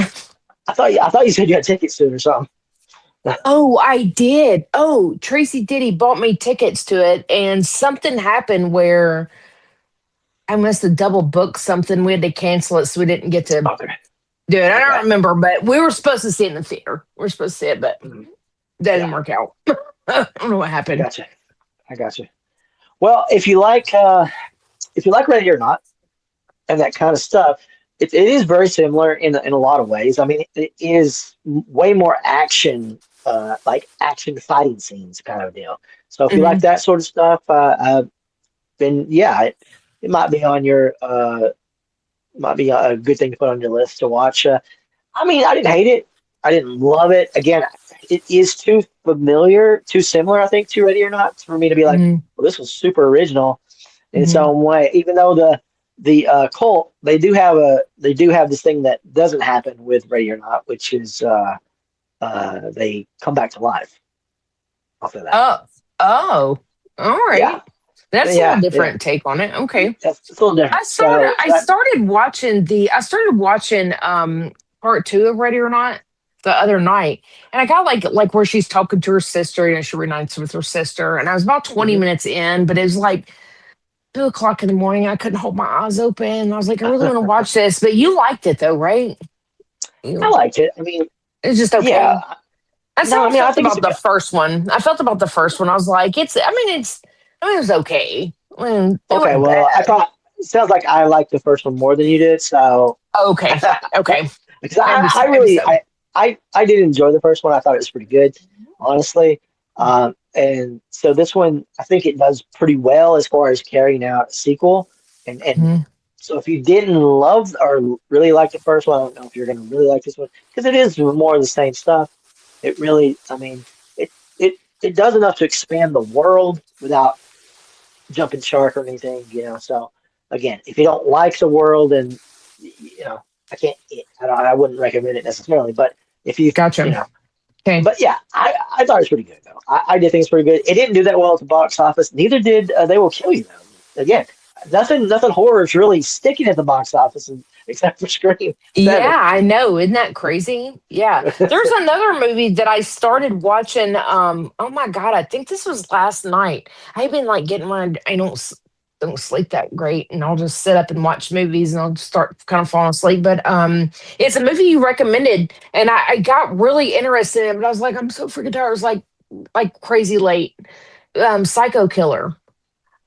I thought you said you had tickets to it or something. Oh, I did. Oh, Tracy Diddy bought me tickets to it, and something happened where I must have double booked something. We had to cancel it, so we didn't get to Okay, do it. I don't okay, remember, but we were supposed to see it in the theater. We were supposed to see it, but Mhm. that Yeah, didn't work out. I don't know what I happened. got you. I got you. Well, if you like Ready or Not and that kind of stuff, it is very similar in a lot of ways. I mean, it is way more action, like action fighting scenes kind of deal. So if you like Hmm. that sort of stuff, then yeah, it might be on your might be a good thing to put on your list to watch. I mean, I didn't hate it. I didn't love it. Again, it is too familiar, too similar, I think, to Ready or Not for me to be like, Hmm. well, this was super original in its Hmm. own way. Even though the cult they do have this thing that doesn't happen with Ready or Not, which is they come back to life off of that. Oh, oh, all Yeah, right. That's a little yeah, yeah. different take on it. Okay. That's it's a little different. So I started watching part two of Ready or Not the other night, and I got like where she's talking to her sister, she reunites with her sister, and I was about 20 mhm. minutes in, but it was like 2 o'clock in the morning. I couldn't hold my eyes open. I was like, I really want to watch this, but you liked it though, right? I liked it. I mean, It's just okay. yeah. That's No, how I I mean, I felt think it's about a the good. first one. I felt about the first one. I was like, it was okay. I mean, it Okay, wasn't well, I bad. thought it sounds like I liked the first one more than you did. So Okay. Okay. because I Maybe really so. I did enjoy the first one. I thought it was pretty good, honestly. And so this one, I think it does pretty well as far as carrying out a sequel. And Mhm. so if you didn't love or really like the first one, I don't know if you're going to really like this one because it is more of the same stuff. It really, I mean, it it does enough to expand the world without jumping shark or anything. So again, if you don't like the world, then you know I can't. I wouldn't recommend it necessarily, but if you, Gotcha. you know, Okay. but yeah, I thought it was pretty good though. I did think it's pretty good. It didn't do that well at the box office. Neither did They Will Kill You though. Again, nothing horror is really sticking at the box office except for Scream 7. Yeah, I know. Isn't that crazy? Yeah. There's another movie that I started watching. Oh my God, I think this was last night. I've been like getting one. I don't sleep that great, and I'll just sit up and watch movies, and I'll just start kind of falling asleep. But it's a movie you recommended, and I got really interested in it. But I was like, I'm so freaking tired. It was like crazy late. Psycho Killer.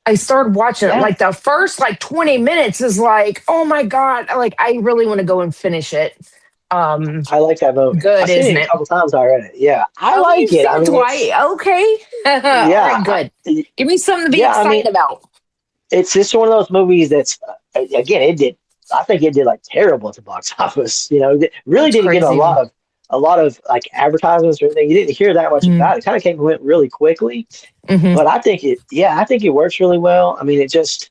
I started watching it. Yeah. Like the first 20 minutes is like, oh my God. Like I really want to go and finish it. I like that movie. Good, I've seen isn't it it? a couple times already. Yeah, I Oh, like you've it. seen I it mean, twice. Okay. yeah, All right, good. Give me something to be yeah, I excited mean, about. it's just one of those movies that's again, it did. I think it did like terrible at the box office. It really That's didn't get crazy. a lot of like advertisements or anything. You didn't hear that much about it. It kind of came and went really quickly. Mm-hmm. But I think it works really well. I mean, it's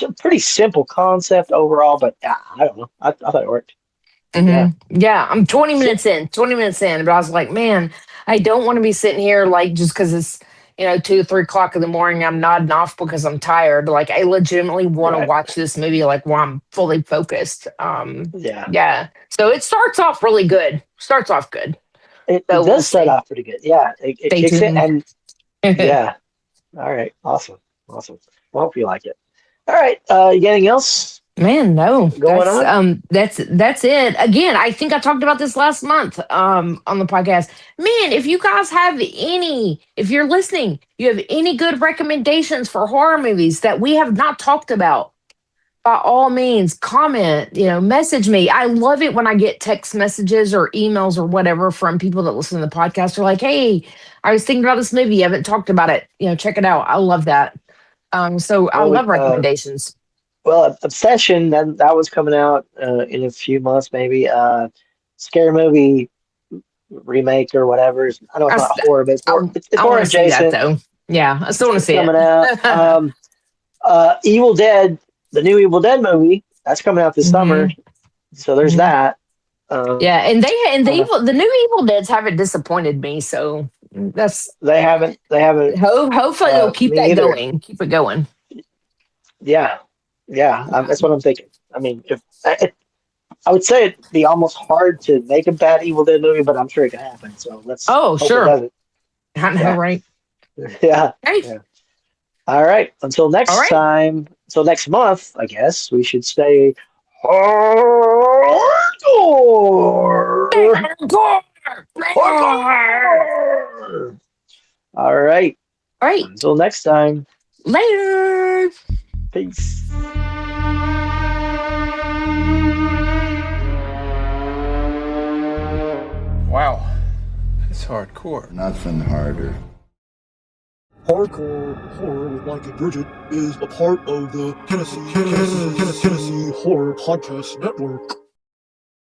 a pretty simple concept overall, but I don't know. I thought it worked. Yeah. Yeah, I'm 20 minutes in, but I was like, man, I don't want to be sitting here just because it's 2 3 o'clock in the morning. I'm nodding off because I'm tired. Like I legitimately want to Right. watch this movie while I'm fully focused. Yeah. Yeah. So it starts off really good. Starts off good. It So does we'll start see. off pretty good. Yeah. It Stay kicks in tuned. and yeah. All right. Awesome. Well, hope you like it. All right. You got anything else Man, no. going on? That's it. Again, I think I talked about this last month on the podcast. Man, if you guys have if you're listening, you have any good recommendations for horror movies that we have not talked about, by all means, comment, message me. I love it when I get text messages or emails or whatever from people that listen to the podcast. They're like, hey, I was thinking about this movie. You haven't talked about it. Check it out. I love that. So I Well, love recommendations. Well, Obsession, that was coming out in a few months, maybe. Scary movie remake or whatever. I know it's not horror, but it's more I more want to see that adjacent. though. Yeah, I still want to see Coming it. out. Evil Dead, the new Evil Dead movie, that's coming out this summer. So there's Mhm. that. Yeah, and the new Evil Deads haven't disappointed me. So that's They haven't. hopefully they'll keep me that either. going. Keep it going. Yeah, that's what I'm thinking. I mean, if I would say it'd be almost hard to make a bad Evil Dead movie, but I'm sure it can happen. So let's hope sure. it doesn't. I know, Yeah. right? Yeah. Hey. Yeah. All right. Until next All right. time. Until next month, I guess we should stay hardcore. Hardcore. All right. All right. Until next time. Later. Peace. Wow, that's hardcore. Nothing harder. Hardcore Horror with Mike and Brigitte is a part of the Tennessee Horror Podcast Network.